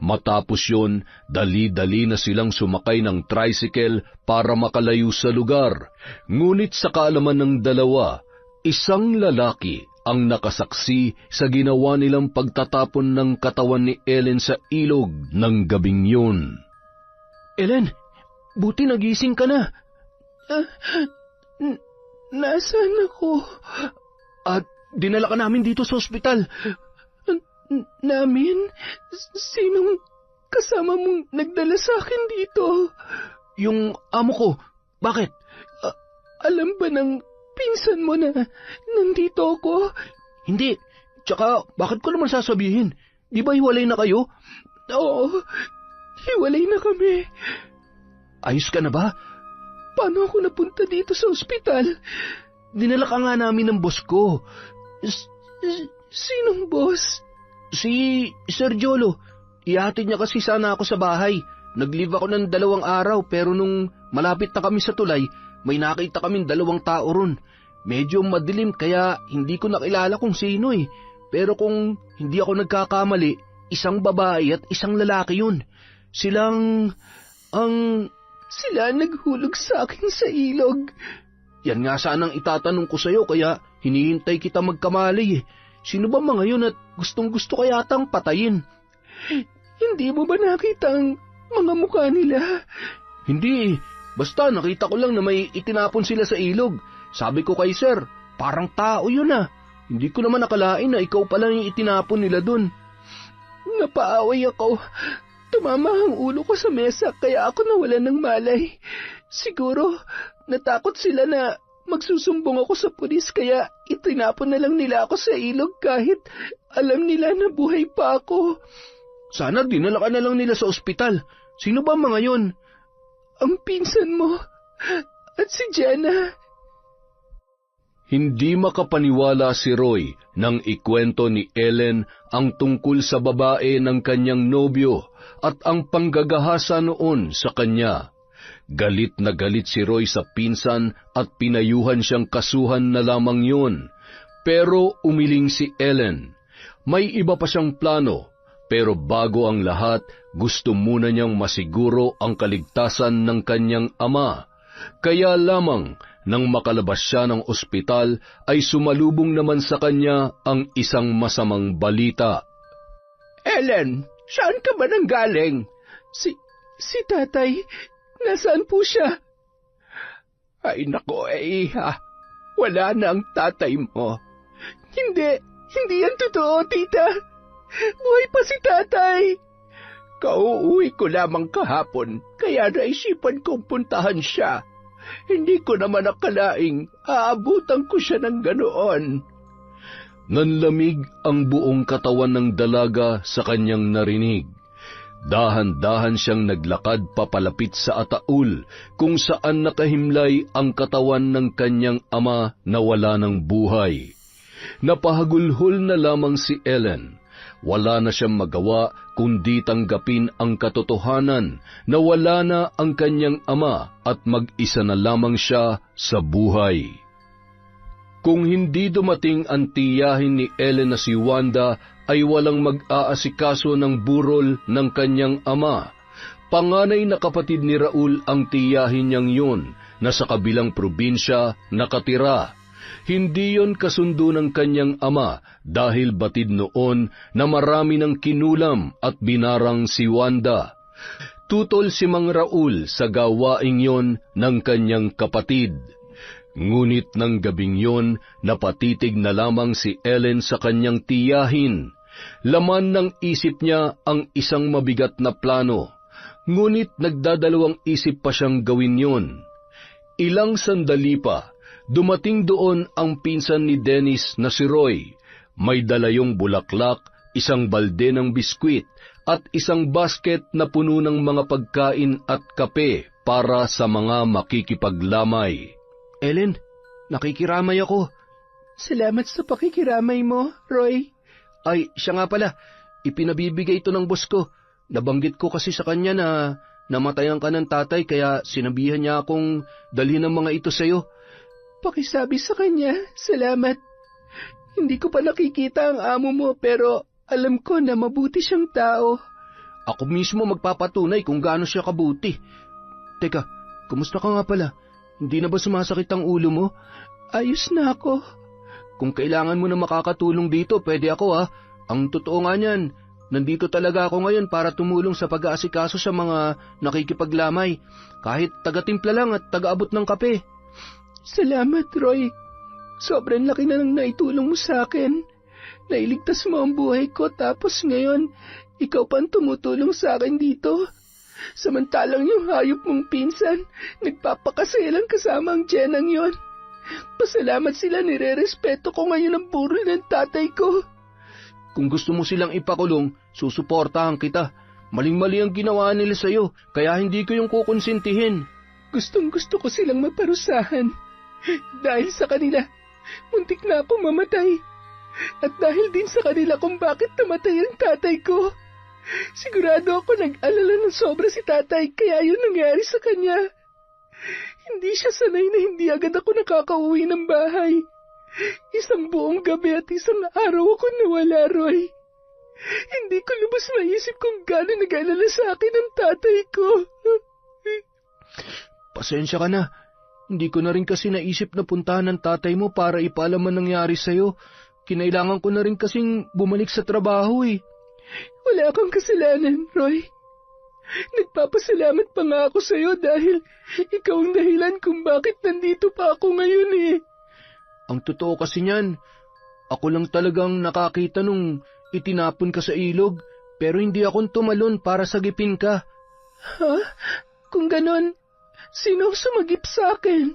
Matapos yun, dali-dali na silang sumakay ng tricycle para makalayo sa lugar. Ngunit sa kaalaman ng dalawa, isang lalaki ang nakasaksi sa ginawa nilang pagtatapon ng katawan ni Ellen sa ilog ng gabing yun. Ellen, buti nagising ka na. Nasaan ako? At dinala ka namin dito sa ospital. Namin? Sinong kasama mong nagdala sa akin dito? Yung amo ko. Bakit? Alam ba ng pinsan mo na nandito ako? Hindi. Tsaka, bakit ko naman sasabihin? Di ba hiwalay na kayo? Oo, hiwalay na kami. Ayos ka na ba? Paano ako napunta dito sa ospital? Dinala ka nga namin ng boss ko. Sinong boss? Si Sir Jolo. Ihatid niya kasi sana ako sa bahay. Nag-leave ako ng 2 araw pero nung malapit na kami sa tulay, may nakita kaming 2 tao ron. Medyo madilim kaya hindi ko nakilala kung sino eh. Pero kung hindi ako nagkakamali, isang babae at isang lalaki yun. Sila naghulog sa akin sa ilog. Yan nga sanang itatanong ko sa'yo kaya hinihintay kita magkamali eh. Sino ba mga yun at gustong-gusto ka yatang patayin? Hindi mo ba nakita ang mga mukha nila? Hindi eh. Basta nakita ko lang na may itinapon sila sa ilog. Sabi ko kay sir, parang tao yun ah. Hindi ko naman nakalain na ikaw pala yung itinapon nila dun. Napaaway ako. Tumama ang ulo ko sa mesa kaya ako nawalan ng malay. Siguro natakot sila na magsusumbong ako sa pulis kaya itinapon na lang nila ako sa ilog kahit alam nila na buhay pa ako. Sana dinala ka na lang nila sa ospital. Sino ba mga yun? Ang pinsan mo at si Jenna. Hindi makapaniwala si Roy nang ikwento ni Ellen ang tungkol sa babae ng kanyang nobyo at ang panggagahasa noon sa kanya. Galit na galit si Roy sa pinsan at pinayuhan siyang kasuhan na lamang yun. Pero umiling si Ellen. May iba pa siyang plano. Pero bago ang lahat, gusto muna niyang masiguro ang kaligtasan ng kanyang ama. Kaya lamang, nang makalabas siya ng ospital, ay sumalubong naman sa kanya ang isang masamang balita. Ellen, saan ka ba nanggaling? Si tatay, nasaan po siya? Ay nako iha, wala na ang tatay mo. Hindi yan totoo, tita. Buhay pa si tatay. Kauuwi ko lamang kahapon, kaya naisipan kong puntahan siya. Hindi ko naman akalaing aabutan ko siya ng ganoon. Nanlamig ang buong katawan ng dalaga sa kanyang narinig. Dahan-dahan siyang naglakad papalapit sa ataul kung saan nakahimlay ang katawan ng kanyang ama na wala ng buhay. Napahagulhol na lamang si Ellen. Wala na siyang magawa kundi tanggapin ang katotohanan na wala na ang kanyang ama at mag-isa na lamang siya sa buhay. Kung hindi dumating ang tiyahin ni Ellen na si Wanda, ay walang mag-aasikaso ng burol ng kanyang ama. Panganay na kapatid ni Raul ang tiyahin niyang yun, na sa kabilang probinsya nakatira. Hindi yon kasundo ng kanyang ama dahil batid noon na marami ng kinulam at binarang si Wanda. Tutol si Mang Raul sa gawaing yon ng kanyang kapatid. Ngunit ng gabing yon, napatitig na lamang si Ellen sa kanyang tiyahin. Laman ng isip niya ang isang mabigat na plano, ngunit nagdadalawang isip pa siyang gawin yon. Ilang sandali pa, dumating doon ang pinsan ni Dennis na si Roy. May dalayong bulaklak, isang balde ng biskwit, at isang basket na puno ng mga pagkain at kape para sa mga makikipaglamay. Ellen, nakikiramay ako. Salamat sa pakikiramay mo, Roy. Ay, siya nga pala, ipinabibigay ito ng boss ko. Nabanggit ko kasi sa kanya na namatayan ka ng tatay kaya sinabihan niya akong dalhin ang mga ito sa'yo. Pakisabi sa kanya, salamat. Hindi ko pa nakikita ang amo mo pero alam ko na mabuti siyang tao. Ako mismo magpapatunay kung gaano siya kabuti. Teka, kumusta ka nga pala? Hindi na ba sumasakit ang ulo mo? Ayos na ako. Kung kailangan mo na makakatulong dito, pwede ako ha. Ang totoo nga niyan, nandito talaga ako ngayon para tumulong sa pag-aasikaso sa mga nakikipaglamay. Kahit taga-timpla lang at taga-abot ng kape. Salamat, Roy. Sobrang laki na nang naitulong mo sa akin. Nailigtas mo ang buhay ko tapos ngayon, ikaw pa ang tumutulong sa akin dito. Samantalang yung hayop mong pinsan, nagpapakasayalang kasama ang Jenang yon. Pasalamat sila, nire-respeto ko ngayon ang burol ng tatay ko. Kung gusto mo silang ipakulong, susuportahan kita. Maling-mali ang ginawa nila sa'yo, kaya hindi ko yung kukonsintihin. Gustong-gusto ko silang maparusahan. Dahil sa kanila, muntik na akong mamatay. At dahil din sa kanila kung bakit namatay ang tatay ko. Sigurado ako nag-alala ng sobra si tatay kaya yun nangyari sa kanya. Hindi siya sanay na hindi agad ako nakakauwi ng bahay. Isang buong gabi at isang araw ako nawala, Roy. Hindi ko lubos maisip kung gaano nag-alala sa akin ang tatay ko. Pasensya ka na. Hindi ko na rin kasi naisip na puntahan ng tatay mo para ipaalam ang nangyari sa'yo. Kinailangan ko na rin kasing bumalik sa trabaho eh. Wala kang kasalanan, Roy. Nagpapasalamat pa nga ako sa'yo dahil ikaw ang dahilan kung bakit nandito pa ako ngayon eh. Ang totoo kasi niyan, ako lang talagang nakakita nung itinapon ka sa ilog pero hindi akong tumalon para sagipin ka. Ha? Kung ganon, sino sumagip sa akin?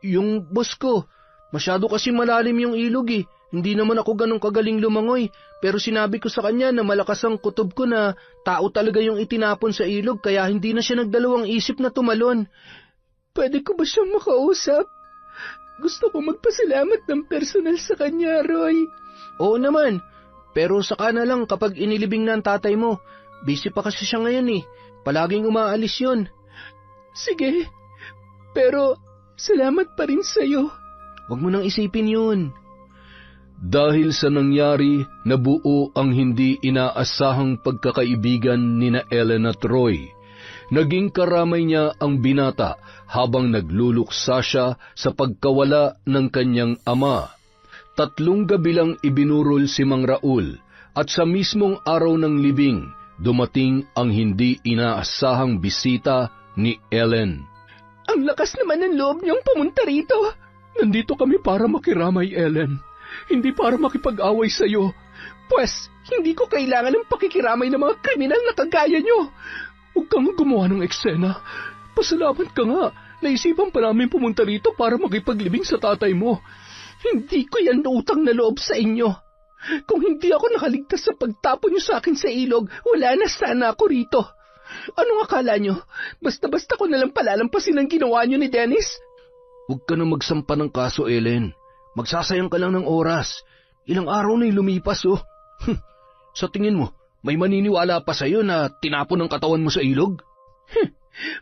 Yung boss ko. Masyado kasi malalim yung ilog eh. Hindi naman ako ganong kagaling lumangoy, pero sinabi ko sa kanya na malakas ang kutob ko na tao talaga yung itinapon sa ilog kaya hindi na siya nagdalawang isip na tumalon. Pwede ko ba siyang makausap? Gusto ko magpasalamat ng personal sa kanya, Roy. Oo naman, pero saka na lang kapag inilibing na ang tatay mo. Busy pa kasi siya ngayon eh. Palaging umaalis yun. Sige, pero salamat pa rin sa'yo. Huwag mo nang isipin yun. Dahil sa nangyari, nabuo ang hindi inaasahang pagkakaibigan nina Ellen at Roy. Naging karamay niya ang binata habang nagluluksa siya sa pagkawala ng kanyang ama. 3 gabi lang ibinurol si Mang Raul at sa mismong araw ng libing, dumating ang hindi inaasahang bisita ni Ellen. Ang lakas naman ng loob niyong pumunta rito. Nandito kami para makiramay, Ellen. Hindi para makipag-away sa'yo. Pwes, hindi ko kailangan ng pakikiramay ng mga kriminal na kagaya niyo. Huwag kang gumawa ng eksena. Pasalamat ka nga. Naisipan pa namin pumunta rito para makipaglibing sa tatay mo. Hindi ko yan utang na loob sa inyo. Kung hindi ako nakaligtas sa pagtapon niyo sa akin sa ilog, wala na sana ako rito. Anong akala niyo? Basta-basta ko nalang palalampasin ang ginawa niyo ni Dennis? Huwag ka na magsampa ng kaso, Ellen. Magsasayang ka lang ng oras. Ilang araw na lumipas, oh. Sa tingin mo, may maniniwala pa sa'yo na tinapon ang katawan mo sa ilog?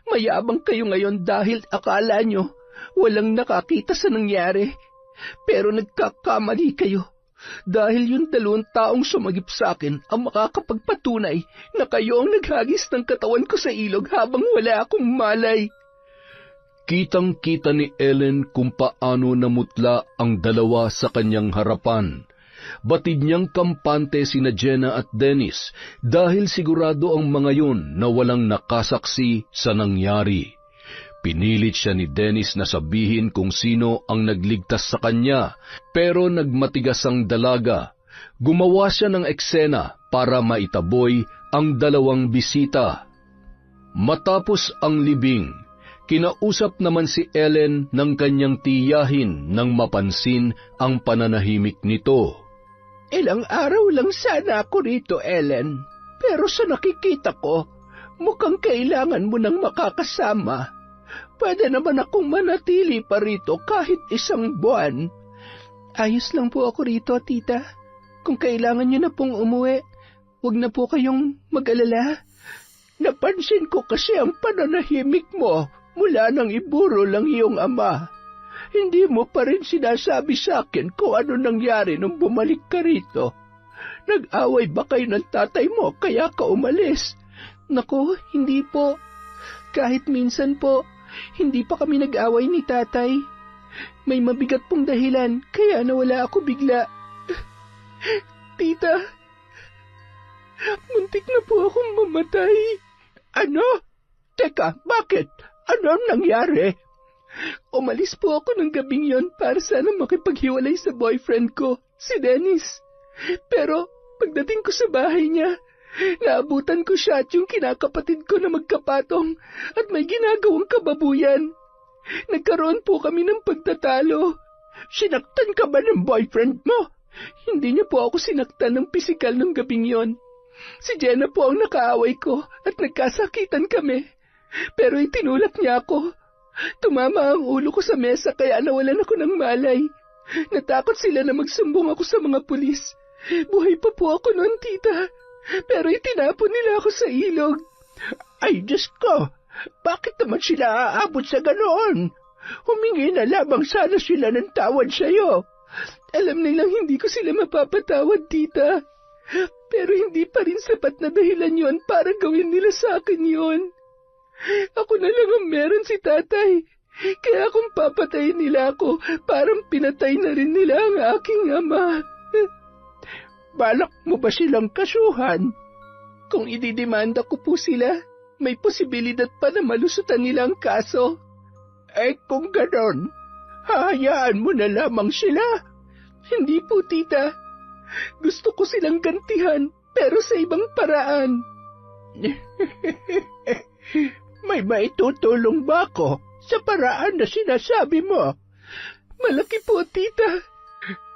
Mayabang kayo ngayon dahil akala nyo walang nakakita sa nangyari. Pero nagkakamali kayo. Dahil yung 2 taong sumagip sa akin ang makakapagpatunay na kayo ang naghagis ng katawan ko sa ilog habang wala akong malay. Kitang-kita ni Ellen kung paano namutla ang dalawa sa kanyang harapan. Batid niyang kampante sina Jenna at Dennis dahil sigurado ang mga yun na walang nakasaksi sa nangyari. Pinilit siya ni Dennis na sabihin kung sino ang nagligtas sa kanya, pero nagmatigas ang dalaga. Gumawa siya ng eksena para maitaboy ang 2 bisita. Matapos ang libing, kinausap naman si Ellen ng kanyang tiyahin nang mapansin ang pananahimik nito. Ilang araw lang sana ako rito, Ellen. Pero sa nakikita ko, mukhang kailangan mo nang makakasama. Pwede naman akong manatili pa rito kahit 1 buwan. Ayos lang po ako rito, tita. Kung kailangan niyo na pong umuwi, huwag na po kayong mag-alala. Napansin ko kasi ang pananahimik mo mula nang iburo lang iyong ama. Hindi mo pa rin sinasabi sa akin kung ano nangyari nung bumalik ka rito. Nag-away ba kayo ng tatay mo kaya ka umalis? Naku, hindi po. Kahit minsan po, hindi pa kami nag-away ni tatay. May mabigat pong dahilan kaya nawala ako bigla. Tita, muntik na po akong mamatay. Ano? Teka, bakit? Ano ang nangyari? Umalis po ako ng gabing yon para sana makipaghiwalay sa boyfriend ko, si Dennis. Pero pagdating ko sa bahay niya, naabutan ko siya at yung kinakapatid ko na magkapatong at may ginagawang kababuyan. Nagkaroon po kami ng pagtatalo. Sinaktan ka ba ng boyfriend mo? Hindi niya po ako sinaktan ng pisikal ng gabing yon. Si Jenna po ang nakaaway ko at nagkasakitan kami. Pero itinulak niya ako. Tumama ang ulo ko sa mesa kaya nawalan ako ng malay. Natakot sila na magsumbong ako sa mga pulis. Buhay pa po ako noon, tita. Pero itinapon nila ako sa ilog. Ay, Diyos ko! Bakit naman sila aabot sa ganoon? Humingi na lamang sana sila ng tawad sa'yo. Alam nilang hindi ko sila mapapatawad, tita. Pero hindi pa rin sapat na dahilan yon para gawin nila sa akin yon. Ako na lang ang meron si tatay. Kaya kung papatayin nila ako, parang pinatay na rin nila ang aking ama. Balak mo ba silang kasuhan? Kung ididemanda ko po sila, may posibilidad pa na malusutan nila ang kaso. Eh kung ganon, hahayaan mo na lamang sila. Hindi po, tita. Gusto ko silang gantihan, pero sa ibang paraan. May maitutulong ba ako sa paraan na sinasabi mo? Malaki po, tita.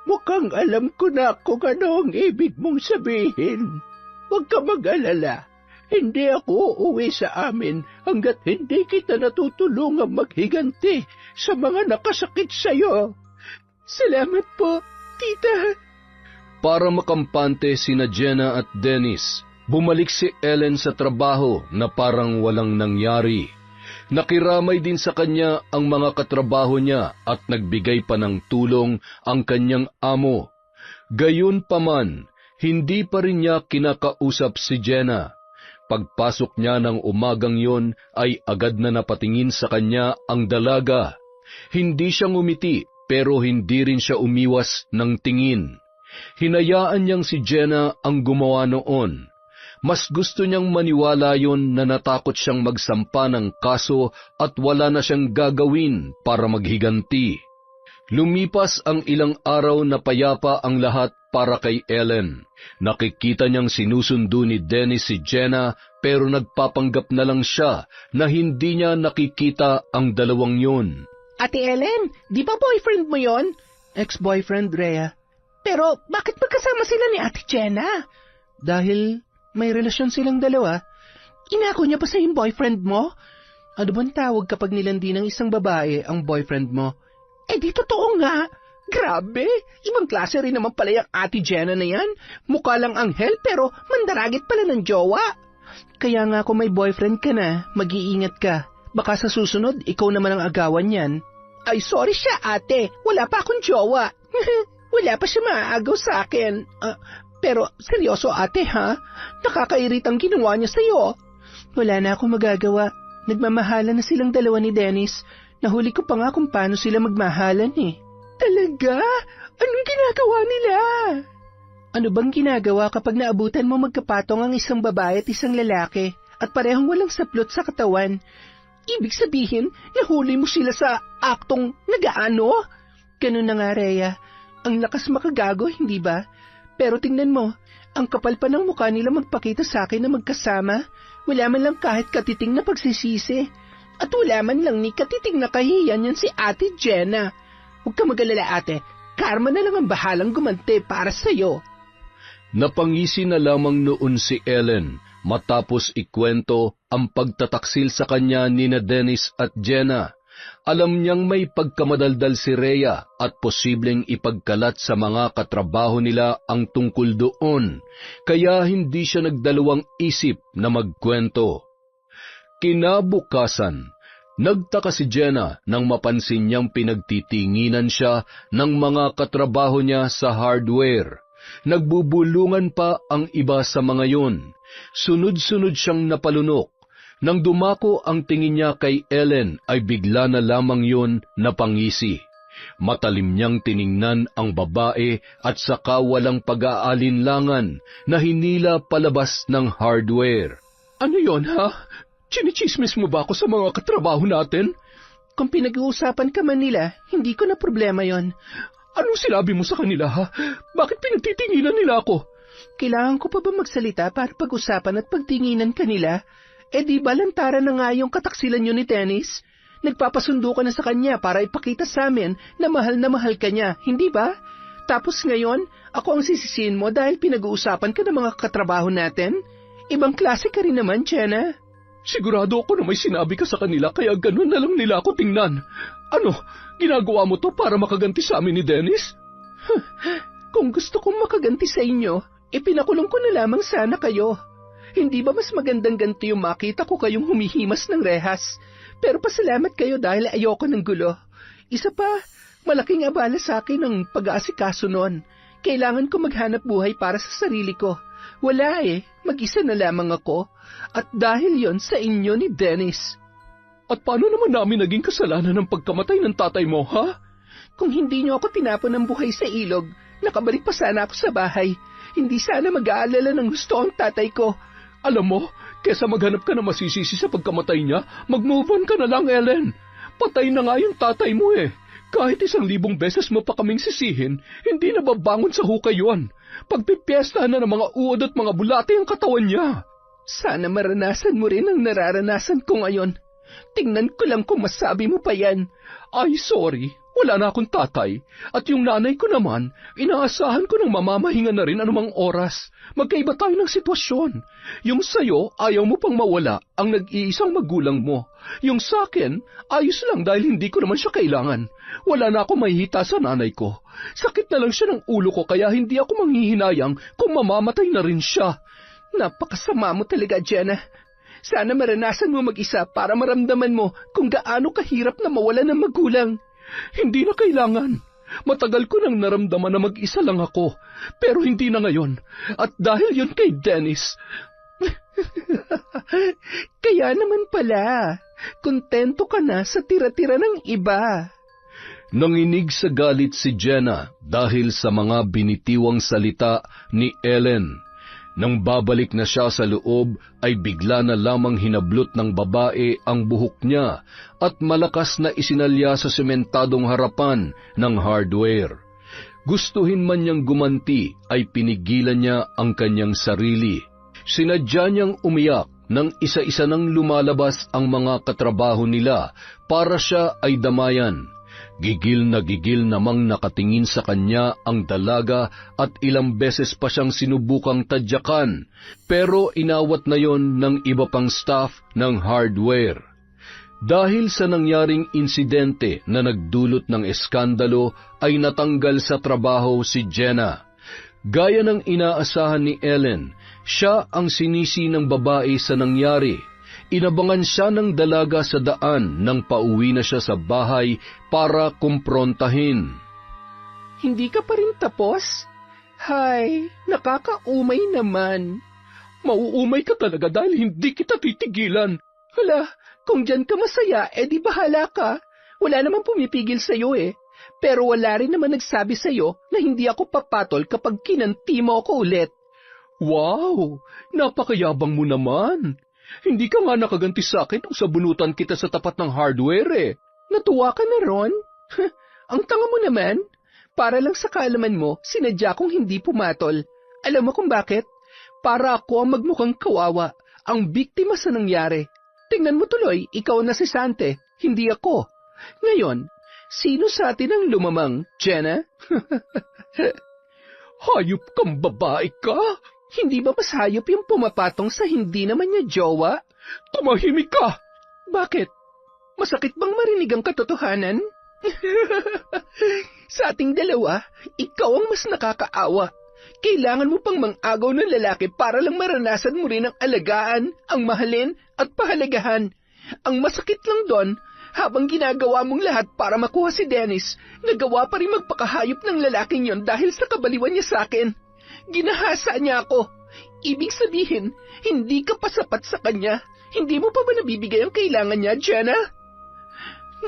Mukhang alam ko na kung ano ang ibig mong sabihin. Huwag ka mag-alala. Hindi ako uuwi sa amin hanggat hindi kita natutulungang maghiganti sa mga nakasakit sa'yo. Salamat po, tita. Para makampante sina Jenna at Dennis, bumalik si Ellen sa trabaho na parang walang nangyari. Nakiramay din sa kanya ang mga katrabaho niya at nagbigay pa ng tulong ang kanyang amo. Gayunpaman, hindi pa rin niya kinakausap si Jenna. Pagpasok niya ng umagang yon ay agad na napatingin sa kanya ang dalaga. Hindi siya ngumiti pero hindi rin siya umiwas ng tingin. Hinayaan niyang si Jenna ang gumawa noon. Mas gusto niyang maniwala yon na natakot siyang magsampa ng kaso at wala na siyang gagawin para maghiganti. Lumipas ang ilang araw na payapa ang lahat para kay Ellen. Nakikita niyang sinusundo ni Dennis si Jenna pero nagpapanggap na lang siya na hindi niya nakikita ang dalawang yon. Ate Ellen, di ba boyfriend mo yon? Ex-boyfriend, Rhea. Pero bakit magkasama sila ni Ate Jenna? Dahil may relasyon silang dalawa. Inako niya pa sa yung boyfriend mo? Ano bang tawag kapag nilandi ng isang babae ang boyfriend mo? Di totoo nga. Grabe, ibang klase rin naman pala yung Ate Jenna na yan. Mukha lang anghel pero mandaragit pala ng jowa. Kaya nga kung may boyfriend ka na, mag-iingat ka. Baka sa susunod, ikaw naman ang agawan yan. Ay, sorry siya ate, wala pa akong jowa. Wala pa siya maaagaw sa akin. Pero seryoso ate ha? Nakakairit ang ginawa niya sa'yo. Wala na akong magagawa. Nagmamahalan na silang dalawa ni Dennis. Nahuli ko pa nga kung paano sila magmahalan eh. Talaga? Anong ginagawa nila? Ano bang ginagawa kapag naabutan mo magkapatong ang isang babae at isang lalaki at parehong walang saplot sa katawan? Ibig sabihin, nahuli mo sila sa aktong nagaano? Ganun na nga, Rhea. Ang lakas makagago, hindi ba? Pero tingnan mo, ang kapal pa ng mukha nila magpakita sa akin na magkasama. Wala man lang kahit katiting na pagsisisi. At wala man lang ni katiting na kahiyan yan si Ate Jenna. Huwag ka mag-alala ate, karma na lang ang bahalang gumante para sa'yo. Napangisi na lamang noon si Ellen matapos ikwento ang pagtataksil sa kanya ni Dennis at Jenna. Alam niyang may pagkamadaldal si Rhea at posibleng ipagkalat sa mga katrabaho nila ang tungkol doon, kaya hindi siya nagdalawang isip na magkwento. Kinabukasan, nagtaka si Jenna nang mapansin niyang pinagtitinginan siya ng mga katrabaho niya sa hardware. Nagbubulungan pa ang iba sa mga yun. Sunod-sunod siyang napalunok. Nang dumako ang tingin niya kay Ellen ay bigla na lamang yun napangisi. Matalim niyang tiningnan ang babae at saka walang pag-aalinlangan na hinila palabas ng hardware. Ano yon ha? Chinichismis mo ba ako sa mga katrabaho natin? Kung pinag-uusapan ka man nila, hindi ko na problema yon. Anong sinabi mo sa kanila ha? Bakit pinagtitinginan nila ako? Kailangan ko pa ba magsalita para pag-usapan at pagtinginan ka nila? Di ba lantaran na nga yung kataksilan nyo ni Dennis? Nagpapasundo ka na sa kanya para ipakita sa amin na mahal ka niya, hindi ba? Tapos ngayon, ako ang sisisihin mo dahil pinag-uusapan ka ng mga katrabaho natin? Ibang klase ka rin naman, Jenna. Sigurado ako na may sinabi ka sa kanila kaya ganun na lang nila ako tingnan. Ano, ginagawa mo to para makaganti sa amin ni Dennis? Kung gusto kong makaganti sa inyo, ipinakulong ko na lamang sana kayo. Hindi ba mas magandang ganito yung makita ko kayong humihimas ng rehas? Pero pasalamat kayo dahil ayoko ng gulo. Isa pa, malaking abala sa akin ang pag-aasikaso noon. Kailangan ko maghanap buhay para sa sarili ko. Wala mag-isa na lamang ako. At dahil yon sa inyo ni Dennis. At paano naman namin naging kasalanan ng pagkamatay ng tatay mo, ha? Kung hindi niyo ako tinapon ng buhay sa ilog, nakabalik pa sana ako sa bahay. Hindi sana mag-aalala ng gusto ang tatay ko. Alam mo, kesa maghanap ka na masisisi sa pagkamatay niya, mag-move on ka na lang, Ellen. Patay na nga yung tatay mo Kahit 1,000 beses mo pa kaming sisihin, hindi na babangon sa hukay yun. Pagpipiestahan na ng mga uod at mga bulate ang katawan niya. Sana maranasan mo rin ang nararanasan ko ngayon. Tingnan ko lang kung masabi mo pa yan. Ay, sorry. Wala na akong tatay. At yung nanay ko naman, inaasahan ko ng mamamahinga na rin anumang oras. Magkaiba tayo ng sitwasyon. Yung sayo, ayaw mo pang mawala ang nag-iisang magulang mo. Yung sakin, ayos lang dahil hindi ko naman siya kailangan. Wala na akong mahihita sa nanay ko. Sakit na lang siya ng ulo ko kaya hindi ako manghihinayang kung mamamatay na rin siya. Napakasama mo talaga, Jenna. Sana maranasan mo mag-isa para maramdaman mo kung gaano kahirap na mawala ng magulang. Hindi na kailangan. Matagal ko nang naramdaman na mag-isa lang ako, pero hindi na ngayon. At dahil yun kay Dennis. Kaya naman pala, kontento ka na sa tira-tira ng iba. Nanginig sa galit si Jenna dahil sa mga binitiwang salita ni Ellen. Nang babalik na siya sa loob, ay bigla na lamang hinablot ng babae ang buhok niya at malakas na isinalya sa sementadong harapan ng hardware. Gustuhin man niyang gumanti, ay pinigilan niya ang kanyang sarili. Sinadya niyang umiyak nang isa-isa nang lumalabas ang mga katrabaho nila para siya ay damayan. Gigil namang nakatingin sa kanya ang dalaga at ilang beses pa siyang sinubukang tadyakan, pero inawat na yon ng iba pang staff ng hardware. Dahil sa nangyaring insidente na nagdulot ng eskandalo ay natanggal sa trabaho si Jenna. Gaya ng inaasahan ni Ellen, siya ang sinisi ng babae sa nangyari. Inabangan siya ng dalaga sa daan nang pauwi na siya sa bahay para kumprontahin. Hindi ka pa rin tapos? Hay, nakakaumay naman. Mauumay ka talaga dahil hindi kita titigilan. Hala, kung dyan ka masaya, edi bahala ka. Wala namang pumipigil sa'yo eh. Pero wala rin naman nagsabi sa'yo na hindi ako papatol kapag kinanti mo ako ulit. Wow, napakayabang mo naman. Hindi ka nga nakaganti sa akin nung sabunutan kita sa tapat ng hardware eh. Natuwa ka na ron? Ang tanga mo naman. Para lang sa kaalaman mo, sinadya kong hindi pumatol. Alam mo kung bakit? Para ako ang magmukhang kawawa, ang biktima sa nangyari. Tingnan mo tuloy, ikaw na si Sante, hindi ako. Ngayon, sino sa atin ang lumamang, Jenna? Hayop kang babae ka? Hindi ba mas hayop yung pumapatong sa hindi naman niya jowa? Tumahimik ka! Bakit? Masakit bang marinig ang katotohanan? Sa ating dalawa, ikaw ang mas nakakaawa. Kailangan mo pang mang-agaw ng lalaki para lang maranasan mo rin ang alagaan, ang mahalin at pahalagahan. Ang masakit lang doon, habang ginagawa mong lahat para makuha si Dennis, nagawa pa rin magpakahayop ng lalaking yon dahil sa kabaliwan niya sa akin. Ginahasa niya ako. Ibig sabihin, hindi ka pa sapat sa kanya. Hindi mo pa ba nabibigay ang kailangan niya, Jenna?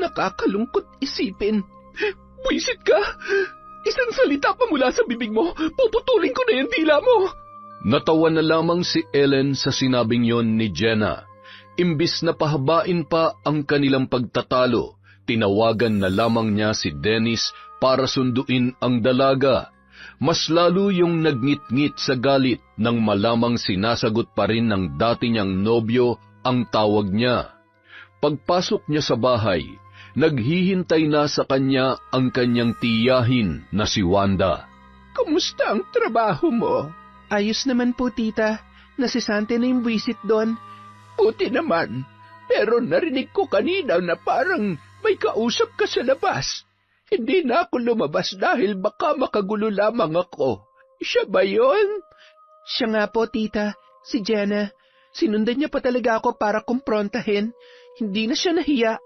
Nakakalungkot isipin. Buisit ka! Isang salita pa mula sa bibig mo, puputulin ko na yung dila mo! Natawa na lamang si Ellen sa sinabing yon ni Jenna. Imbis na pahabain pa ang kanilang pagtatalo, tinawagan na lamang niya si Dennis para sunduin ang dalaga. Mas lalo yung nagngit-ngit sa galit nang malamang sinasagot pa rin ng dati niyang nobyo ang tawag niya. Pagpasok niya sa bahay, naghihintay na sa kanya ang kanyang tiyahin na si Wanda. Kamusta ang trabaho mo? Ayos naman po, tita. Nasisante na yung buwisit doon. Buti naman, pero narinig ko kanina na parang may kausap ka sa labas. Hindi na ako lumabas dahil baka makagulo lamang ako. Siya ba yun? Siya nga po, tita. Si Jenna. Sinundan niya pa talaga ako para kumprontahin. Hindi na siya nahiya.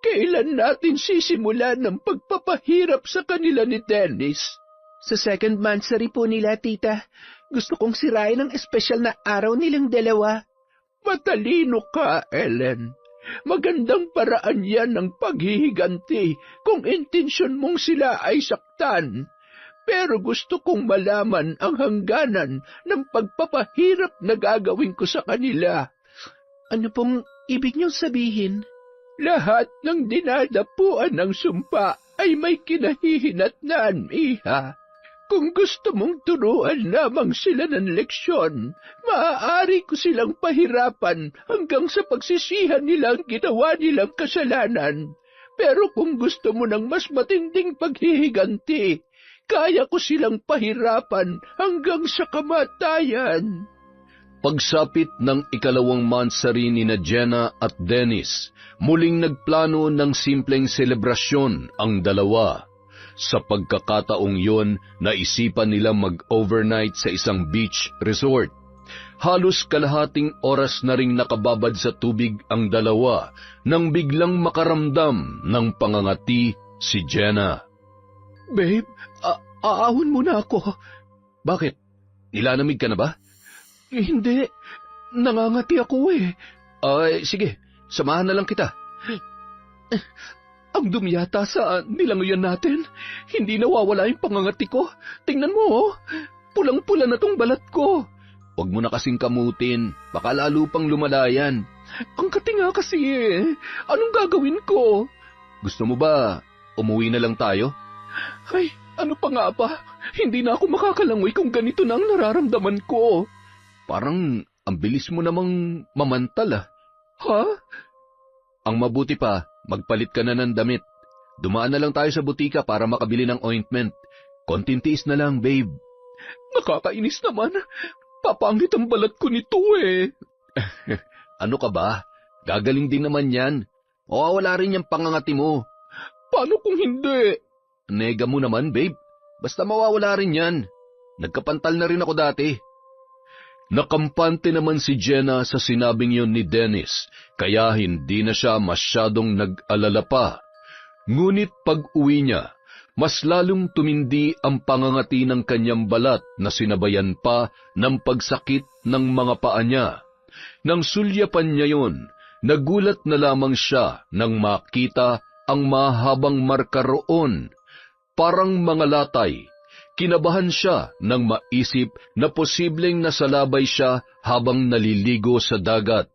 Kailan natin sisimulan ng pagpapahirap sa kanila ni Dennis? Sa second monthsary po nila, tita. Gusto kong sirain ang espesyal na araw nilang dalawa. Matalino ka, Ellen. Magandang paraan yan ng paghihiganti kung intensyon mong sila ay saktan. Pero gusto kong malaman ang hangganan ng pagpapahirap na gagawin ko sa kanila. Ano pong ibig niyong sabihin? Lahat ng dinadapuan ng sumpa ay may kinahihinatnan, iha. Kung gusto mong turuan lamang sila ng leksyon, maaari ko silang pahirapan hanggang sa pagsisihan nilang ginawa nilang kasalanan. Pero kung gusto mo ng mas matinding paghihiganti, kaya ko silang pahirapan hanggang sa kamatayan. Pagsapit ng ikalawang monthsary ni Jenna at Dennis, muling nagplano ng simpleng selebrasyon ang dalawa. Sa pagkakataong yon, naisipan nila mag-overnight sa isang beach resort. Halos kalahating oras na ring nakababad sa tubig ang dalawa nang biglang makaramdam ng pangangati si Jenna. Babe, aahon muna ako. Bakit? Nilalamig ka na ba? Hindi, nangangati ako eh. Sige, samahan na lang kita. Ang dumi yata sa nilanguyan natin. Hindi nawawala yung pangangati ko. Tingnan mo, oh. Pulang-pula na tong balat ko. Huwag mo na kasing kamutin. Baka lalo pang lumalayan. Ang kati nga kasi eh. Anong gagawin ko? Gusto mo ba umuwi na lang tayo? Ay, ano pa nga ba? Hindi na ako makakalangoy kung ganito na ang nararamdaman ko. Parang ang bilis mo namang mamantal ah. Ha? Ang mabuti pa, magpalit ka na ng damit. Dumaan na lang tayo sa butika para makabili ng ointment. Konting tiis na lang, babe. Nakakainis naman. Papangit ang balat ko nito eh. Ano ka ba? Gagaling din naman yan. Mawawala rin yung pangangati mo. Paano kung hindi? Nega mo naman, babe. Basta mawawala rin yan. Nagkapantal na rin ako dati. Nakampante naman si Jenna sa sinabing yon ni Dennis, kaya hindi na siya masyadong nag-alala pa. Ngunit pag-uwi niya, mas lalong tumindi ang pangangati ng kanyang balat na sinabayan pa ng pagsakit ng mga paa niya. Nang sulyapan niya yon, nagulat na lamang siya nang makita ang mahabang marka roon, parang mga latay. Kinabahan siya nang maisip na posibleng nasalabay siya habang naliligo sa dagat.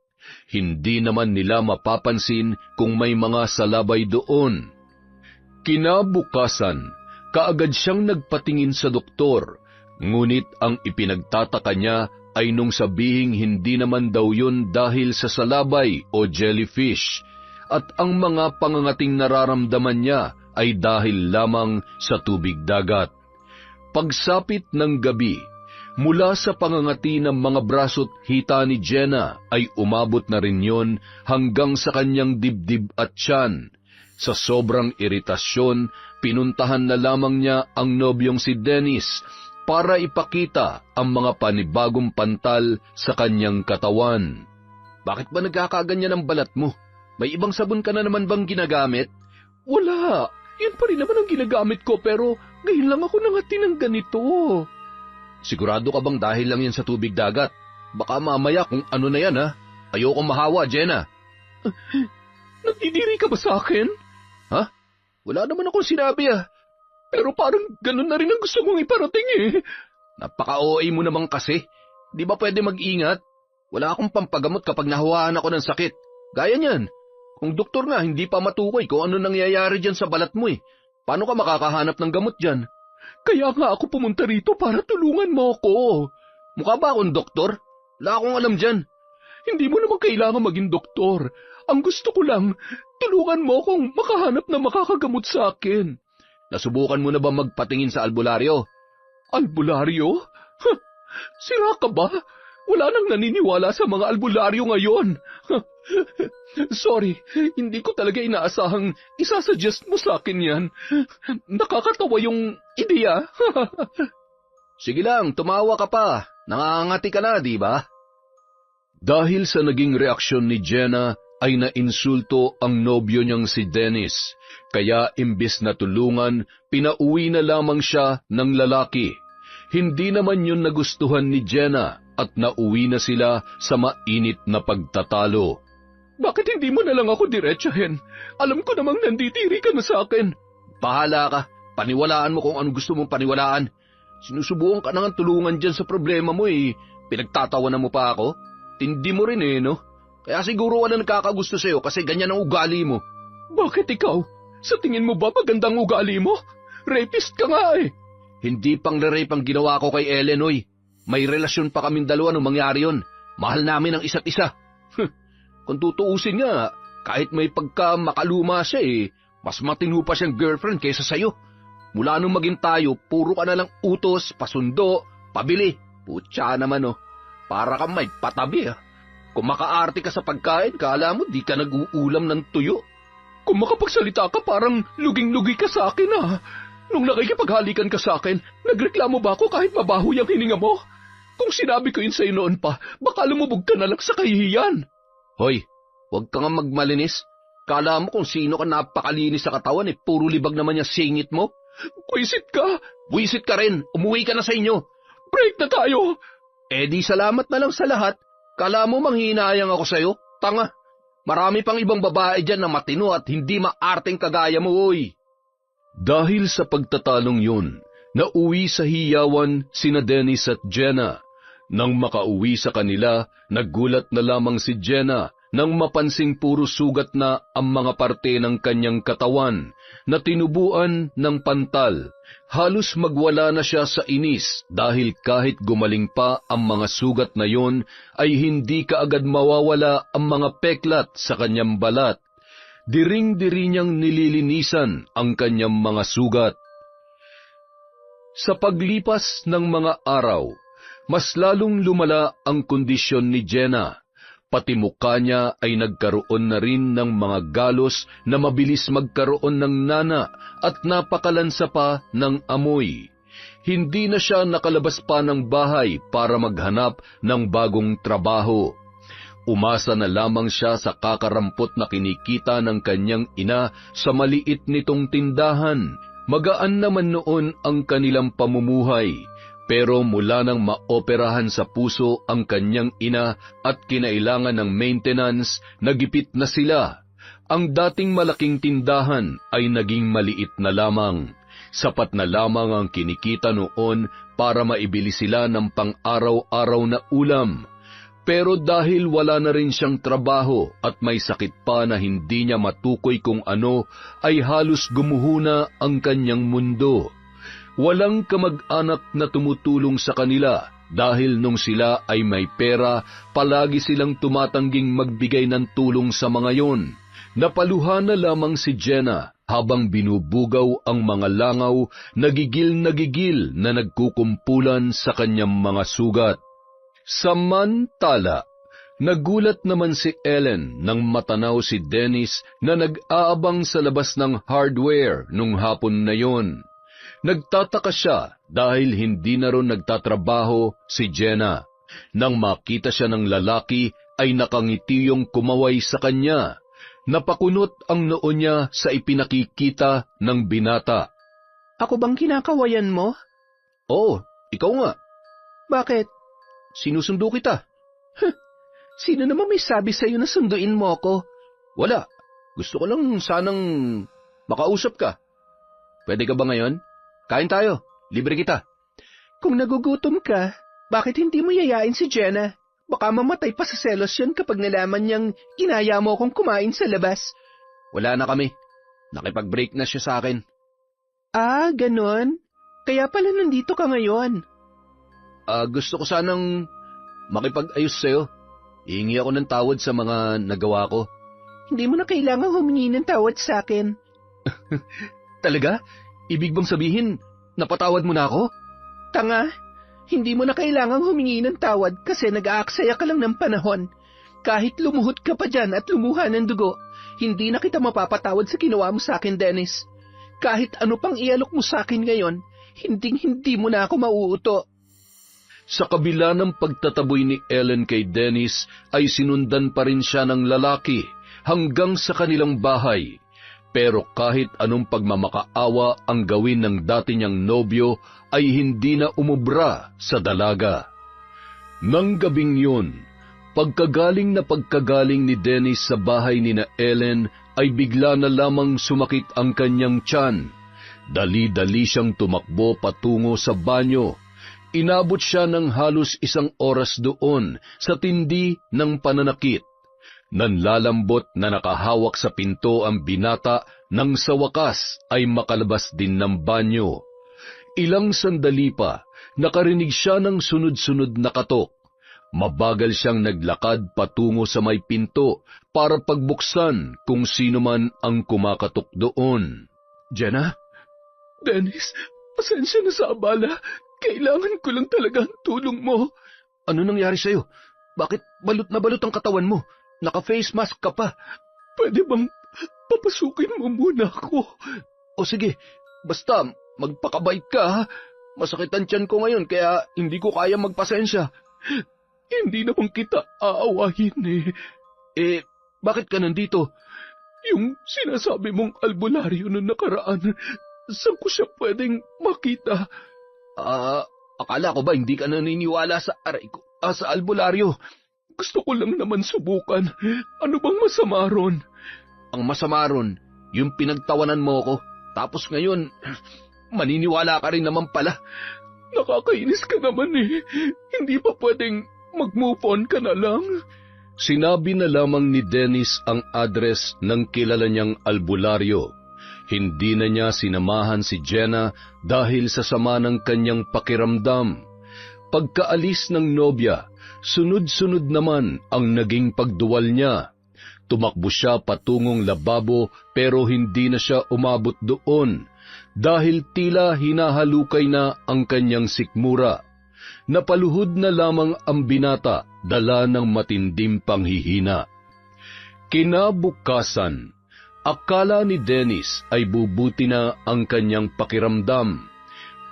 Hindi naman nila mapapansin kung may mga salabay doon. Kinabukasan, kaagad siyang nagpatingin sa doktor, ngunit ang ipinagtataka niya ay nung sabihing hindi naman daw yun dahil sa salabay o jellyfish, at ang mga pangangating nararamdaman niya ay dahil lamang sa tubig dagat. Pagsapit ng gabi, mula sa pangangati ng mga braso't hita ni Jenna ay umabot na rin yon hanggang sa kanyang dibdib at tiyan. Sa sobrang iritasyon, pinuntahan na lamang niya ang nobyong si Dennis para ipakita ang mga panibagong pantal sa kanyang katawan. Bakit ba nagkakaganyan ang balat mo? May ibang sabon ka na naman bang ginagamit? Wala. Yan pa rin naman ang ginagamit ko pero ngayon lang ako nangati ng ganito. Sigurado ka bang dahil lang yan sa tubig dagat? Baka mamaya kung ano na yan ha. Ayokong mahawa, Jenna. Nagdidiri ka ba sa akin? Ha? Wala naman akong sinabi ah. Pero parang ganun na rin ang gusto mong iparating eh. Napaka-OA mo naman kasi. Di ba pwede mag-ingat? Wala akong pampagamot kapag nahuwaan ako ng sakit. Gaya niyan. Kung doktor nga, hindi pa matukoy kung ano nangyayari dyan sa balat mo eh. Paano ka makakahanap ng gamot dyan? Kaya nga ako pumunta rito para tulungan mo ako. Mukha ba akong doktor? Wala akong alam dyan. Hindi mo naman kailangan maging doktor. Ang gusto ko lang, tulungan mo akong makahanap na makakagamot sa akin. Nasubukan mo na ba magpatingin sa albularyo? Albularyo? Sira ka ba? Wala nang naniniwala sa mga albularyo ngayon. Sorry, hindi ko talaga inaasahang isasuggest mo sa akin yan. Nakakatawa yung ideya. Sige lang, tumawa ka pa. Nangangati ka na, di ba? Dahil sa naging reaksyon ni Jenna, ay nainsulto ang nobyo niyang si Dennis. Kaya imbis na tulungan, pinauwi na lamang siya ng lalaki. Hindi naman yun nagustuhan ni Jenna at nauwi na sila sa mainit na pagtatalo. Bakit hindi mo na lang ako diretsahin? Alam ko namang nanditiri ka na sa akin. Bahala ka. Paniwalaan mo kung ano gusto mong paniwalaan. Sinusubukan ka na nga tulungan dyan sa problema mo eh. Pinagtatawanan mo pa ako? Tindi mo rin eh, no? Kaya siguro wala nakakagusto sa'yo kasi ganyan ang ugali mo. Bakit ikaw? Sa tingin mo ba magandang ugali mo? Rapist ka nga eh. Hindi pang rape ang ginawa ko kay Ellen, oy. May relasyon pa kaming dalawa nung mangyari yun. Mahal namin ang isa't isa. Kung tutuusin nga, kahit may pagka-makaluma siya eh, mas matino pa siyang girlfriend kaysa sa'yo. Mula nung maging tayo, puro ka na lang utos, pasundo, pabili. Putya naman oh, para kang may patabi ah. Kung makaarte ka sa pagkain, kala mo di ka nag-uulam ng tuyo. Kung makapagsalita ka, parang luging-lugi ka sa akin ah. Nung nakikipaghalikan ka sa akin, nagreklamo ba ako kahit mabaho yung hininga mo? Kung sinabi ko yun sa'yo noon pa, baka lumubog ka na lang sa kahihiyan. Hoy, huwag ka nga magmalinis. Kala mo kung sino ka napakalinis sa katawan eh, puro libag naman yung singit mo. Buisit ka. Buisit ka rin, umuwi ka na sa inyo. Break na tayo. Eh di salamat na lang sa lahat. Kala mo manghinayang ako sa'yo? Tanga. Marami pang ibang babae dyan na matino at hindi maarteng kagaya mo, oy. Dahil sa pagtatalong yun, nauwi sa hiyawan sina Dennis at Jenna. Nang makauwi sa kanila, nagulat na lamang si Jenna nang mapansing puro sugat na ang mga parte ng kanyang katawan na tinubuan ng pantal. Halos magwala na siya sa inis dahil kahit gumaling pa ang mga sugat na yon ay hindi kaagad mawawala ang mga peklat sa kanyang balat. Diring-diri niyang nililinisan ang kanyang mga sugat. Sa paglipas ng mga araw, mas lalong lumala ang kondisyon ni Jenna. Pati mukha niya ay nagkaroon na rin ng mga galos na mabilis magkaroon ng nana at napakalansa pa ng amoy. Hindi na siya nakalabas pa ng bahay para maghanap ng bagong trabaho. Umasa na lamang siya sa kakarampot na kinikita ng kanyang ina sa maliit nitong tindahan. Magaan naman noon ang kanilang pamumuhay, pero mula nang maoperahan sa puso ang kanyang ina at kinailangan ng maintenance, nagipit na sila. Ang dating malaking tindahan ay naging maliit na lamang. Sapat na lamang ang kinikita noon para maibili sila ng pang-araw-araw na ulam. Pero dahil wala na rin siyang trabaho at may sakit pa na hindi niya matukoy kung ano, ay halos gumuhuna ang kanyang mundo. Walang kamag-anak na tumutulong sa kanila dahil nung sila ay may pera, palagi silang tumatangging magbigay ng tulong sa mga yon. Napaluhan na lamang si Jenna habang binubugaw ang mga langaw, nagigil na nagkukumpulan sa kanyang mga sugat. Samantala, nagulat naman si Ellen nang matanaw si Dennis na nag-aabang sa labas ng hardware nung hapon na yon. Nagtataka siya dahil hindi na ron nagtatrabaho si Jenna. Nang makita siya ng lalaki ay nakangiti yung kumaway sa kanya. Napakunot ang noo niya sa ipinakikita ng binata. Ako bang kinakawayan mo? Oo, ikaw nga. Bakit? Sinusundo kita. Sino naman may sabi sa'yo na sunduin mo ako? Wala. Gusto ko lang sanang makausap ka. Pwede ka ba ngayon? Kain tayo. Libre kita. Kung nagugutom ka, bakit hindi mo yayain si Jenna? Baka mamatay pa sa selos yan kapag nalaman niyang inaya mo akong kumain sa labas. Wala na kami. Nakipag-break na siya sa akin. Ah, ganon? Kaya pala nandito ka ngayon. Gusto ko sanang makipag-ayos sa'yo. Hihingi ako ng tawad sa mga nagawa ko. Hindi mo na kailangang humingi ng tawad sa akin. Talaga? Ibig bang sabihin, napatawad mo na ako? Tanga, hindi mo na kailangang humingi ng tawad kasi nag-aaksaya ka lang ng panahon. Kahit lumuhod ka pa dyan at lumuha ng dugo, hindi na kita mapapatawad sa ginawa mo sa akin, Dennis. Kahit ano pang ialok mo sa akin ngayon, hindi mo na ako mauuto. Sa kabila ng pagtataboy ni Ellen kay Dennis, ay sinundan pa rin siya ng lalaki hanggang sa kanilang bahay. Pero kahit anong pagmamakaawa ang gawin ng dati niyang nobyo, ay hindi na umubra sa dalaga. Nang gabing yun, pagkagaling ni Dennis sa bahay ni na Ellen, ay bigla na lamang sumakit ang kanyang tiyan. Dali-dali siyang tumakbo patungo sa banyo. Inabot siya ng halos 1 oras doon sa tindi ng pananakit. Nanlalambot na nakahawak sa pinto ang binata nang sa wakas ay makalabas din ng banyo. Ilang sandali pa, nakarinig siya ng sunod-sunod na katok. Mabagal siyang naglakad patungo sa may pinto para pagbuksan kung sino man ang kumakatok doon. Jenna? Dennis, pasensya na sa abala. Kailangan ko lang talaga ang tulong mo. Ano nangyari sa'yo? Bakit balot na balot ang katawan mo? Naka-face mask ka pa. Pwede bang papasukin mo muna ako? O sige, basta magpakabait ka ha. Masakit ang tiyan ko ngayon kaya hindi ko kaya magpasensya. Hindi naman kita aawahin eh. Bakit ka nandito? Yung sinasabi mong albularyo nung nakaraan, saan ko siya pwedeng makita? Akala ko ba hindi ka naniniwala sa sa albularyo? Gusto ko lang naman subukan. Ano bang masama ron? Ang masama ron, yung pinagtawanan mo ko. Tapos ngayon, maniniwala ka rin naman pala. Nakakainis ka naman eh. Hindi pa pwedeng mag-move on ka na lang? Sinabi na lamang ni Dennis ang address ng kilala niyang albularyo. Hindi na niya sinamahan si Jenna dahil sa sama ng kanyang pakiramdam. Pagkaalis ng nobya, sunod-sunod naman ang naging pagduwal niya. Tumakbo siya patungong lababo pero hindi na siya umabot doon dahil tila hinahalukay na ang kanyang sikmura. Napaluhod na lamang ang binata, dala ng matindim panghihina. Kinabukasan, akala ni Dennis ay bubuti na ang kanyang pakiramdam.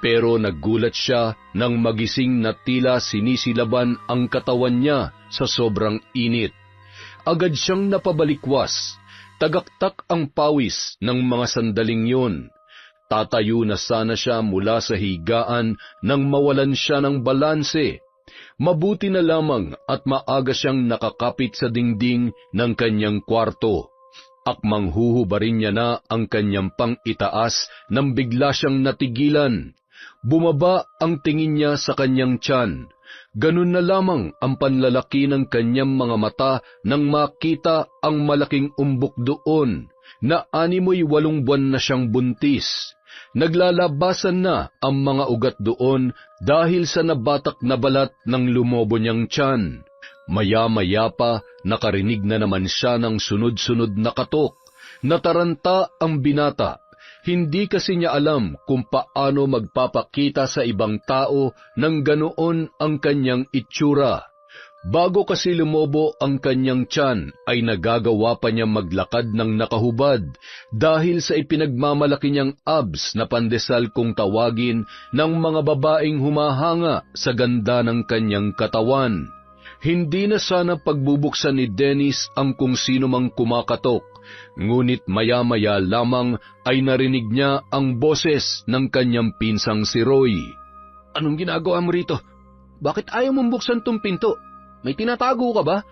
Pero nagulat siya nang magising na tila sinisilaban ang katawan niya sa sobrang init. Agad siyang napabalikwas, tagaktak ang pawis ng mga sandaling yun. Tatayo na sana siya mula sa higaan nang mawalan siya ng balanse. Mabuti na lamang at maaga siyang nakakapit sa dingding ng kanyang kwarto. Akmang huhubarin niya na ang kanyang pang-itaas nang bigla siyang natigilan. Bumaba ang tingin niya sa kanyang tiyan. Ganun na lamang ang panlalaki ng kanyang mga mata nang makita ang malaking umbok doon, na 8 buwan na siyang buntis. Naglalabasan na ang mga ugat doon dahil sa nabatak na balat ng lumobo niyang tiyan. Maya-maya pa nakarinig na naman siya ng sunod-sunod na katok. Nataranta ang binata. Hindi kasi niya alam kung paano magpapakita sa ibang tao nang ganoon ang kanyang itsura. Bago kasi lumobo ang kanyang tiyan, ay nagagawa pa niya maglakad ng nakahubad dahil sa ipinagmamalaki niyang abs na pandesal kung tawagin ng mga babaeng humahanga sa ganda ng kanyang katawan. Hindi na sana pagbubuksan ni Dennis ang kung sino mang kumakatok. Ngunit maya-maya lamang ay narinig niya ang boses ng kanyang pinsang si Roy. Anong ginagawa mo rito? Bakit ayaw mong buksan tong pinto? May tinatago ka ba?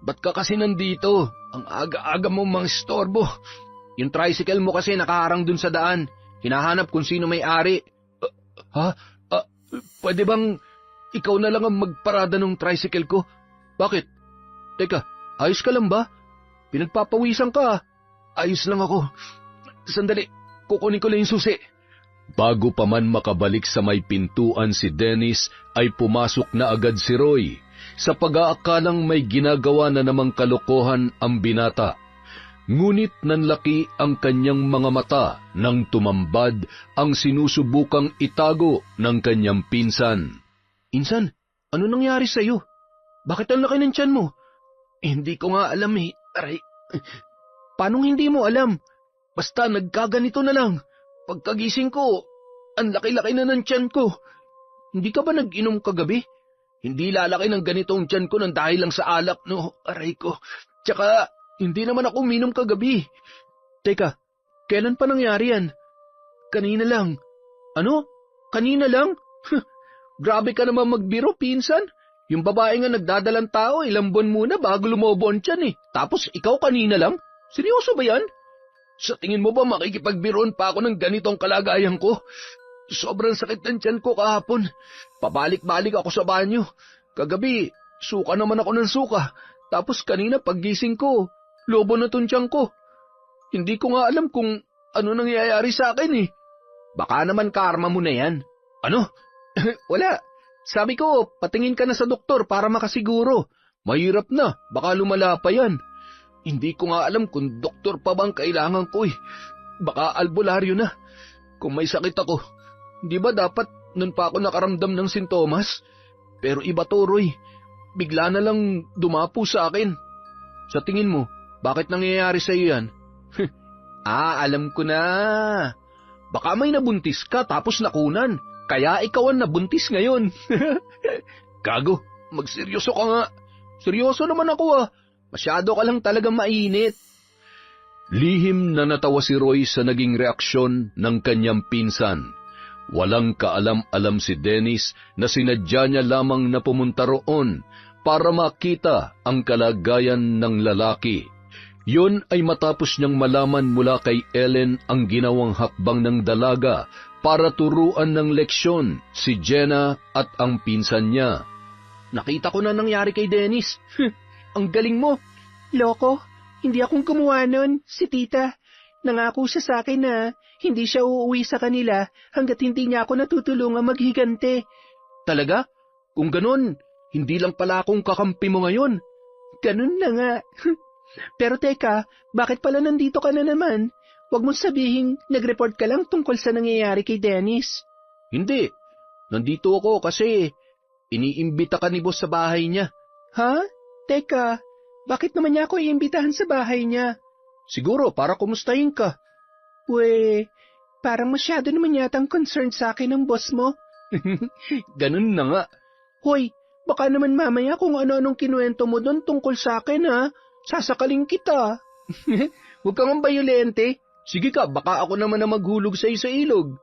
Ba't ka kasi nandito? Ang aga-aga mong mga istorbo. Yung tricycle mo kasi nakaharang dun sa daan. Hinahanap kung sino may-ari. Pwede bang ikaw na lang ang magparada ng tricycle ko? Bakit? Teka, ayos ka lang ba? Pinagpapawisan ka. Ayos lang ako. Sandali, kukunin ko lang yung susi. Bago pa man makabalik sa may pintuan si Dennis, ay pumasok na agad si Roy, sa pag-aakalang may ginagawa na namang kalokohan ang binata. Ngunit nanlaki ang kanyang mga mata nang tumambad ang sinusubukang itago ng kanyang pinsan. Insan, ano nangyari sa'yo? Bakit ang laki ng tiyan mo? Hindi ko nga alam eh. Aray. Paanong hindi mo alam? Basta nagkaganito na lang. Pagkagising ko, ang laki-laki na ng tiyan ko. Hindi ka ba nag-inom kagabi? Hindi lalaki ng ganitong tiyan ko nang dahil lang sa alak, no? Aray ko. Tsaka, hindi naman ako uminom kagabi. Teka, kailan pa nangyari yan? Kanina lang. Ano? Kanina lang? Grabe ka naman magbiro, pinsan. Yung babae nga nagdadalang tao, ilang buwan muna bago lumobo ang tiyan eh. Tapos ikaw kanina lang? Seryoso ba yan? Sa tingin mo ba makikipagbiroon pa ako ng ganitong kalagayan ko? Sobrang sakit ng tiyan ko kahapon. Pabalik-balik ako sa banyo. Kagabi, suka naman ako ng suka. Tapos kanina paggising ko, lobo na tong tiyan ko. Hindi ko nga alam kung ano nangyayari sa akin eh. Baka naman karma mo na yan. Ano? Wala. Sabi ko, patingin ka na sa doktor para makasiguro. Mahirap na, baka lumala pa yan. Hindi ko nga alam kung doktor pa bang kailangan ko eh. Baka albularyo na. Kung may sakit ako, di ba dapat nun pa ako nakaramdam ng sintomas? Pero iba to, Roy. Bigla na lang dumapo sa akin. Sa tingin mo, bakit nangyayari sa iyo yan? Alam ko na. Baka may nabuntis ka tapos nakunan. Kaya ikaw ang nabuntis ngayon. Gago, magseryoso ka nga. Seryoso naman ako ah. Masyado ka lang talagang mainit. Lihim na natawa si Roy sa naging reaksyon ng kanyang pinsan. Walang kaalam-alam si Dennis na sinadya niya lamang na pumunta roon para makita ang kalagayan ng lalaki. Yun ay matapos niyang malaman mula kay Ellen ang ginawang hakbang ng dalaga para turuan ng leksyon si Jenna at ang pinsan niya. Nakita ko na nangyari kay Dennis. Ang galing mo. Loko, hindi akong gumawa nun, si tita. Nangako siya sa akin na hindi siya uuwi sa kanila hanggat hindi niya ako natutulungan maghigante. Talaga? Kung ganon, hindi lang pala akong kakampi mo ngayon. Ganun na nga. Pero teka, bakit pala nandito ka na naman? Huwag mong sabihing nag-report ka lang tungkol sa nangyayari kay Dennis. Hindi. Nandito ako kasi iniimbita ka ni boss sa bahay niya. Ha? Teka, bakit naman niya ako iimbitahan sa bahay niya? Siguro para kumustahin ka. Parang masyado naman yatang concerned sa akin ng boss mo. Ganun na nga. Hoy, baka naman mamaya kung ano-anong kinuwento mo doon tungkol sa akin ha. Sasakaling kita. Huwag kang bayolente. Sige ka, baka ako naman na maghulog sa'yo sa ilog.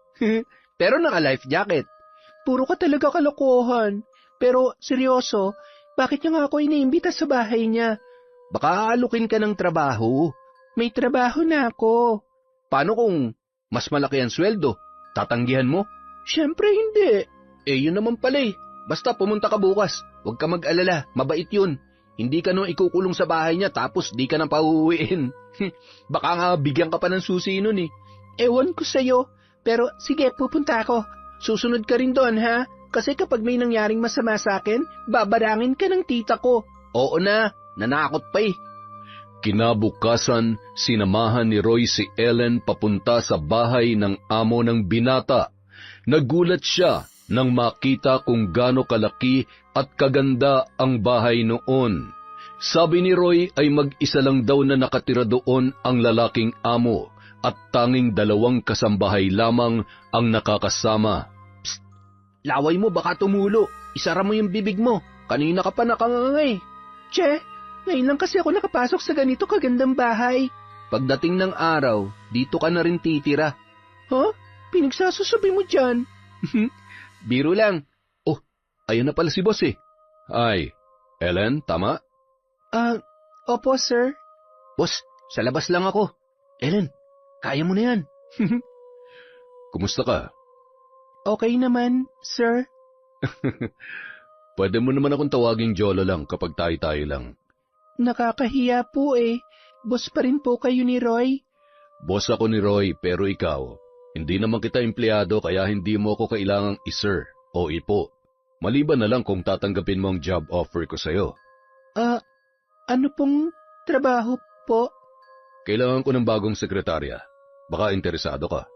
Pero naka-life jacket. Puro ka talaga kalokohan. Pero seryoso, bakit niya nga ako iniimbita sa bahay niya? Baka aalukin ka ng trabaho. May trabaho na ako. Paano kung mas malaki ang sweldo? Tatanggihan mo? Siyempre hindi. Yun naman pala eh. Basta pumunta ka bukas. Huwag ka mag-alala, mabait yun. Hindi ka nung ikukulong sa bahay niya tapos di ka nang pauuwiin. Baka nga bigyan ka pa ng susi nun eh. Ewan ko sa'yo, pero sige, pupunta ako. Susunod ka rin doon ha, kasi kapag may nangyaring masama sa akin, babarangin ka ng tita ko. Oo na, nanakot pa eh. Kinabukasan, sinamahan ni Roy si Ellen papunta sa bahay ng amo ng binata. Nagulat siya nang makita kung gaano kalaki at kaganda ang bahay noon. Sabi ni Roy ay mag-isa lang daw na nakatira doon ang lalaking amo at tanging 2 kasambahay lamang ang nakakasama. Psst! Laway mo baka tumulo. Isara mo yung bibig mo. Kanina ka pa nakangangay. Che, ngayon lang kasi ako nakapasok sa ganito kagandang bahay. Pagdating ng araw, dito ka na rin titira. Huh? Pinagsasasabi mo dyan? Biro lang. Oh, ayun na pala si boss eh. Ay, Ellen, tama? Opo sir. Boss, sa labas lang ako. Ellen, kaya mo na yan. Kumusta ka? Okay naman, sir. Pwede mo naman akong tawaging Jolo lang kapag tayo-tayo lang. Nakakahiya po eh. Boss pa rin po kayo ni Roy. Boss ako ni Roy, pero ikaw, hindi naman kita empleyado kaya hindi mo ako kailangang i-sir o ipo. Maliban na lang kung tatanggapin mo ang job offer ko sa'yo. Ano pong trabaho po? Kailangan ko ng bagong sekretarya. Baka interesado ka.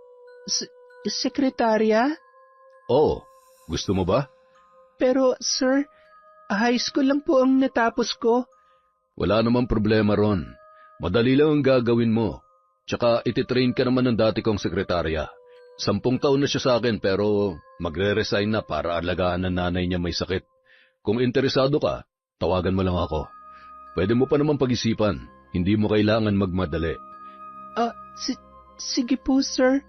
Sekretarya? Oo, gusto mo ba? Pero sir, high school lang po ang natapos ko. Wala namang problema ron. Madali lang ang gagawin mo. Tsaka ititrain ka naman ng dati kong sekretarya. 10 taon na siya sa akin pero magre-resign na para alagaan ng nanay niya may sakit. Kung interesado ka, tawagan mo lang ako. Pwede mo pa naman pag-isipan. Hindi mo kailangan magmadali. Sige po sir.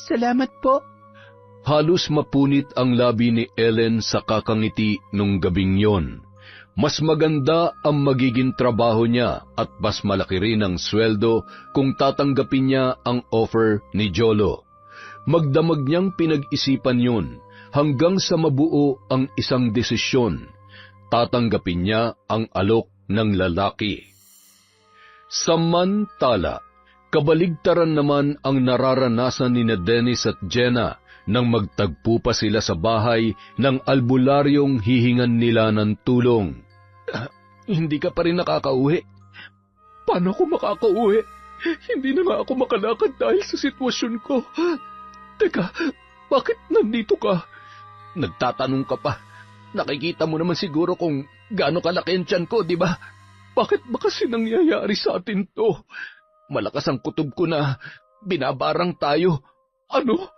Salamat po. Halos mapunit ang labi ni Ellen sa kakangiti nung gabing yon. Mas maganda ang magiging trabaho niya at mas malaki rin ang sweldo kung tatanggapin niya ang offer ni Jolo. Magdamag niyang pinag-isipan yun hanggang sa mabuo ang isang desisyon. Tatanggapin niya ang alok ng lalaki. Samantala, kabaligtaran naman ang nararanasan ni Dennis at Jenna nang magtagpo pa sila sa bahay ng albularyong hihingan nila ng tulong. Hindi ka pa rin nakakauwi. Paano ako makakauwi? Hindi na nga ako makalakad dahil sa sitwasyon ko. Teka, bakit nandito ka? Nagtatanong ka pa. Nakikita mo naman siguro kung gaano kalaki ang tiyan ko, di ba? Bakit ba kasi nangyayari sa atin to? Malakas ang kutob ko na binabarang tayo. Ano?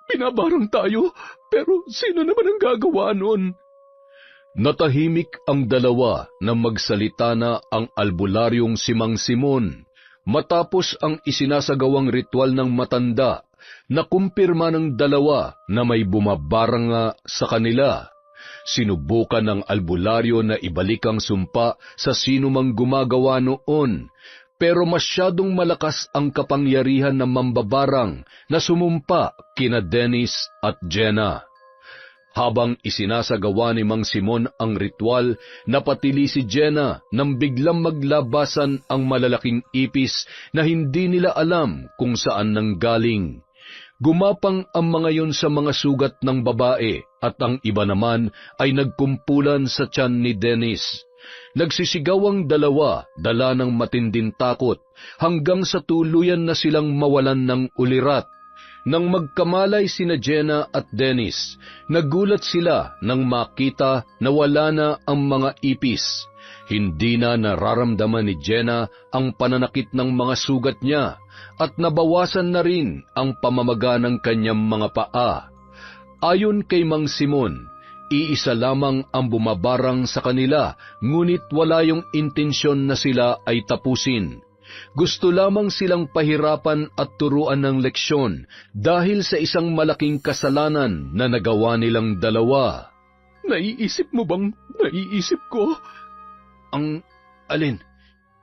Binabarang tayo? Pero sino naman ang gagawa nun? Natahimik ang dalawa na magsalita na ang albularyong si Mang Simon matapos ang isinasagawang ritual ng matanda na kumpirma ng dalawa na may bumabarang nga sa kanila. Sinubukan ng albularyo na ibalik ang sumpa sa sino mang gumagawa noon, pero masyadong malakas ang kapangyarihan ng mambabarang na sumumpa kina Dennis at Jenna. Habang isinasagawa ni Mang Simon ang ritual, napatili si Jenna nang biglang maglabasan ang malalaking ipis na hindi nila alam kung saan nanggaling. Gumapang ang mga yon sa mga sugat ng babae at ang iba naman ay nagkumpulan sa tiyan ni Dennis. Nagsisigaw ang dalawa, dala ng matinding takot, hanggang sa tuluyan na silang mawalan ng ulirat. Nang magkamalay sina Jenna at Dennis, nagulat sila nang makita na wala na ang mga ipis. Hindi na nararamdaman ni Jenna ang pananakit ng mga sugat niya at nabawasan na rin ang pamamaga ng kanyang mga paa. Ayon kay Mang Simon, iisa lamang ang bumabarang sa kanila, ngunit wala yung intensyon na sila ay tapusin. Gusto lamang silang pahirapan at turuan ng leksyon dahil sa isang malaking kasalanan na nagawa nilang dalawa. Naiisip mo bang naiisip ko? Ang alin?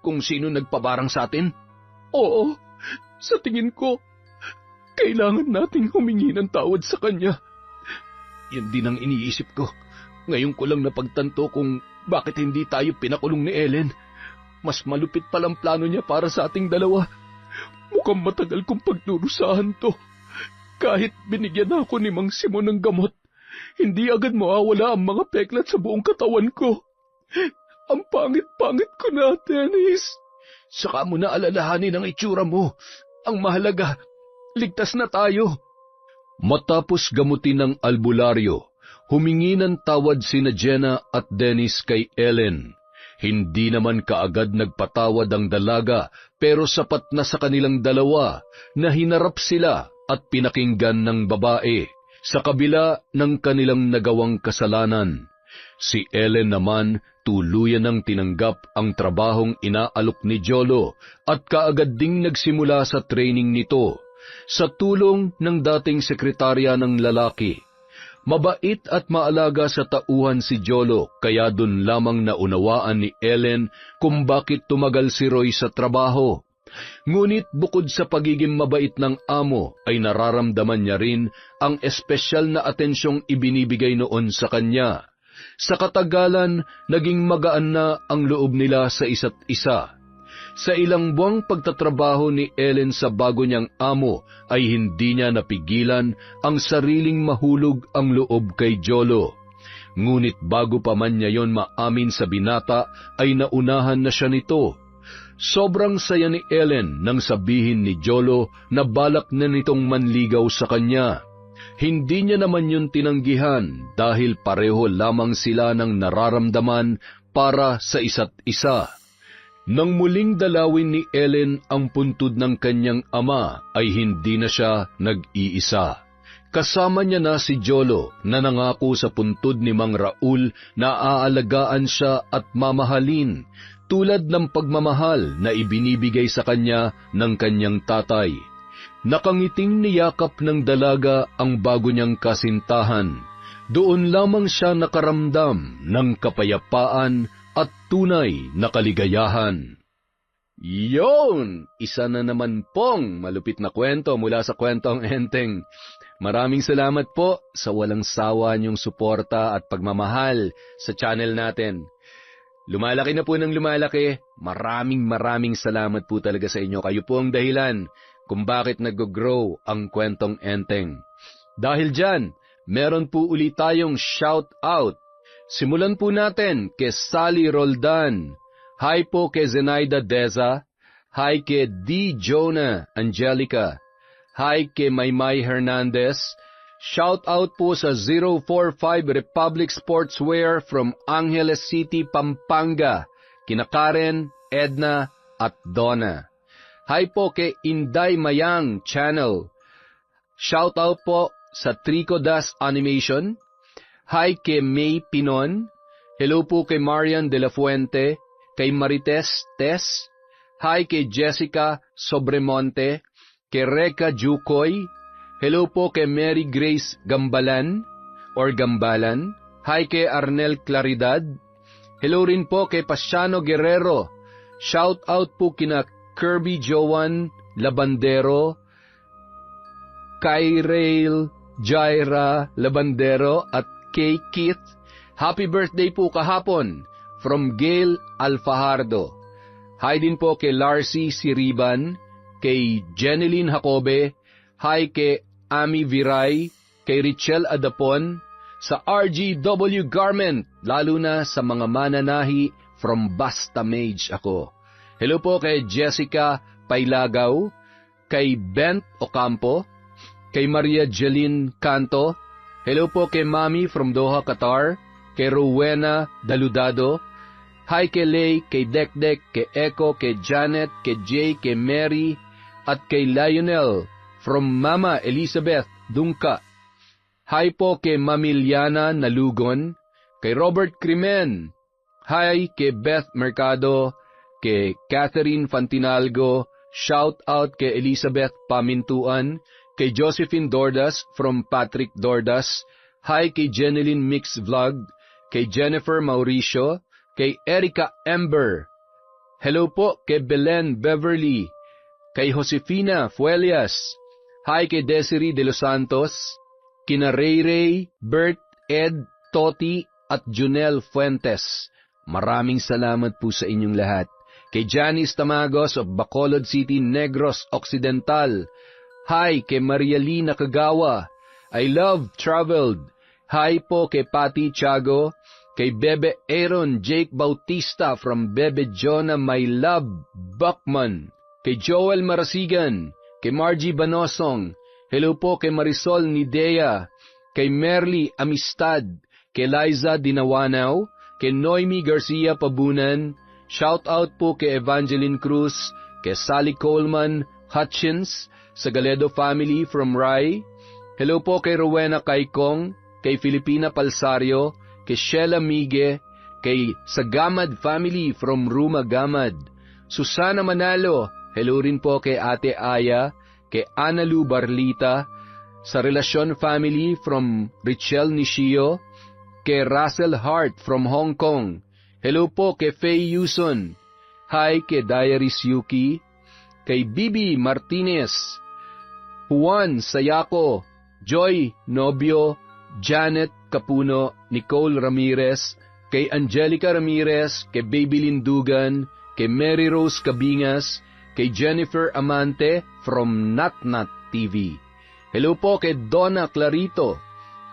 Kung sino nagpabarang sa atin? Oo, sa tingin ko, kailangan nating humingi ng tawad sa kanya. Yan din ang iniisip ko. Ngayon ko lang napagtanto kung bakit hindi tayo pinakulong ni Ellen. Mas malupit palang plano niya para sa ating dalawa. Mukhang matagal kong pagdurusahan to. Kahit binigyan ako ni Mang Simon ng gamot, hindi agad mawawala ang mga peklat sa buong katawan ko. Ang pangit-pangit ko na, Dennis. Saka mo na alalahanin ang itsura mo. Ang mahalaga, ligtas na tayo. Matapos gamutin ng albularyo, humingi ng tawad sina Jenna at Dennis kay Ellen. Hindi naman kaagad nagpatawad ang dalaga, pero sapat na sa kanilang dalawa na hinarap sila at pinakinggan ng babae sa kabila ng kanilang nagawang kasalanan. Si Ellen naman tuluyan ng tinanggap ang trabahong inaalok ni Jolo at kaagad ding nagsimula sa training nito sa tulong ng dating sekretarya ng lalaki. Mabait at maalaga sa tauhan si Jolo, kaya dun lamang naunawaan ni Ellen kung bakit tumagal si Roy sa trabaho. Ngunit bukod sa pagiging mabait ng amo, ay nararamdaman niya rin ang espesyal na atensyong ibinibigay noon sa kanya. Sa katagalan, naging magaan na ang loob nila sa isa't isa. Sa ilang buwang pagtatrabaho ni Ellen sa bago niyang amo, ay hindi niya napigilan ang sariling mahulog ang loob kay Jolo. Ngunit bago pa man niya yon maamin sa binata, ay naunahan na siya nito. Sobrang saya ni Ellen nang sabihin ni Jolo na balak na nitong manligaw sa kanya. Hindi niya naman yun tinanggihan dahil pareho lamang sila ng nararamdaman para sa isa't isa. Nang muling dalawin ni Ellen ang puntod ng kanyang ama, ay hindi na siya nag-iisa. Kasama niya na si Jolo na nangako sa puntod ni Mang Raul na aalagaan siya at mamahalin, tulad ng pagmamahal na ibinibigay sa kanya ng kanyang tatay. Nakangiting niyakap ng dalaga ang bago niyang kasintahan. Doon lamang siya nakaramdam ng kapayapaan at tunay na kaligayahan. Yon! Isa na naman pong malupit na kwento mula sa Kwentong Enteng. Maraming salamat po sa walang sawa niyong suporta at pagmamahal sa channel natin. Lumalaki na po ng lumalaki. Maraming salamat po talaga sa inyo. Kayo po ang dahilan kung bakit nag-grow ang Kwentong Enteng. Dahil dyan, meron po ulit tayong shout out. Simulan po natin kay Sally Roldan. Hi po kay Zenaida Deza. Hi kay D. Jonah Angelica. Hi kay Maymay Hernandez. Shout out po sa 045 Republic Sportswear from Angeles City, Pampanga. Kina Karen, Edna at Donna. Hi po kay Inday Mayang Channel. Shout out po sa Trico Das Animation. Hi kay May Pinon. Hello po kay Marian de la Fuente, kay Marites Tess. Hi kay Jessica Sobremonte, kay Reka Jukoy. Hello po kay Mary Grace Gambalan or Gambalan. Hi kay Arnel Claridad. Hello rin po kay Pasiano Guerrero. Shout out po kina Kirby Joan Labandero, Kyrail Jaira Labandero at kay Keith. Happy birthday po kahapon from Gail Alfajardo. Hi din po kay Larcy Siriban, kay Jeneline Jacobe. Hi kay Ami Viray, kay Richel Adapon. sa RGW Garment, lalo na sa mga mananahi from Basta Mage ako. Hello po kay Jessica Pailagaw, kay Bent Ocampo, kay Maria Jeline Canto. Hello po kay Mami from Doha, Qatar, kay Rowena Daludado. Hi kay Lay, kay Dekdek, kay Echo, kay Janet, kay Jay, kay Mary, at kay Lionel from Mama Elizabeth Dungka. Hi po kay Mamiliana Nalugon, kay Robert Crimen. Hi kay Beth Mercado, kay Catherine Fantinalgo. Shout out kay Elizabeth Pamintuan, kay Josephine Dordas from Patrick Dordas. Hi kay Jeneline Mix Vlog, kay Jennifer Mauricio, kay Erica Ember. Hello po kay Belen Beverly, kay Josefina Fuelias. Hi kay Desiree De Los Santos, kina Ray, Bert, Ed, Toti, at Junel Fuentes. Maraming salamat po sa inyong lahat. Kay Janice Tamagos of Bacolod City, Negros Occidental. Hi kay Maria Lee Nakagawa. I love traveled. Hi po kay Patty Tiago, kay Bebe Aaron Jake Bautista from Bebe Jonah My Love Buckman, kay Joel Marasigan, kay Margie Banosong. Hello po kay Marisol Nidea, kay Merly Amistad, kay Liza Dinawanaw, kay Noemi Garcia Pabunan. Shout out po kay Evangeline Cruz, kay Sally Coleman Hutchins, sa Galedo family from Rai. Hello po kay Rowena Kaikong, kay Filipina Palsario, kay Sheila Mige, kay Sagamad family from Ruma Gamad. Susana Manalo, hello rin po kay Ate Aya, kay Analu Barlita, sa Relasyon family from Richelle Nishio, kay Russell Hart from Hong Kong. Hello po kay Faye Yuson. Hi kay Diaries Yuki, kay Bibi Martinez, Juan Sayako, Joy Nobio, Janet Capuno, Nicole Ramirez, kay Angelica Ramirez, kay Baby Lindugan, kay Mary Rose Cabingas, kay Jennifer Amante from Natnat TV. Hello po kay Donna Clarito,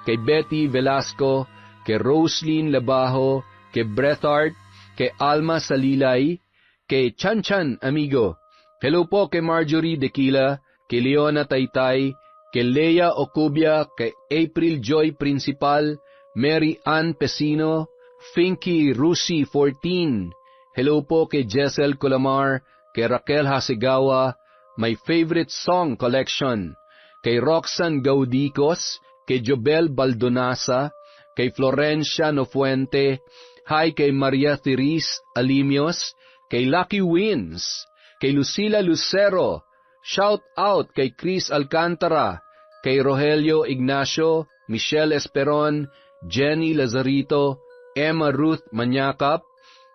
kay Betty Velasco, kay Roslyn Labajo, kay Brethart, kay Alma Salilay, kay Chanchan Amigo. Hello po kay Marjorie Dequila, kay Leona Taytay, kay Lea Ocubia, kay April Joy Principal, Mary Ann Pesino, Finky Rusi 14. Hello po kay Jessel Colamar, kay Raquel Hasegawa, My Favorite Song Collection, kay Roxanne Gaudicos, kay Jobel Baldonasa, kay Florencia Nofuente. Hi kay Maria Therese Alimios, kay Lucky Wins, kay Lucila Lucero. Shout out kay Chris Alcantara, kay Rogelio Ignacio, Michelle Esperon, Jenny Lazarito, Emma Ruth Manyakap,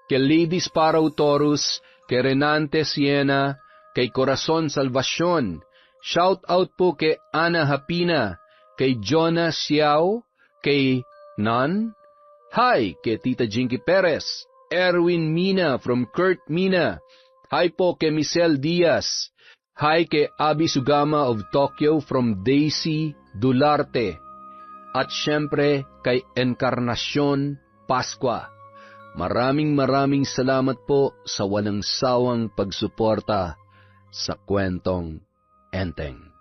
kay Lady Sparrow Taurus, kay Renante Siena, kay Corazon Salvacion. Shout out po kay Ana Hapina, kay Jonah Siao, kay Nan. Hi kay Tita Jinky Perez, Erwin Mina from Kurt Mina. Hi po kay Michelle Diaz. Hi kay Abi Sugama of Tokyo from Daisy Dularte. At syempre kay Encarnacion Pascua. Maraming salamat po sa walang sawang pagsuporta sa Kwentong Enteng.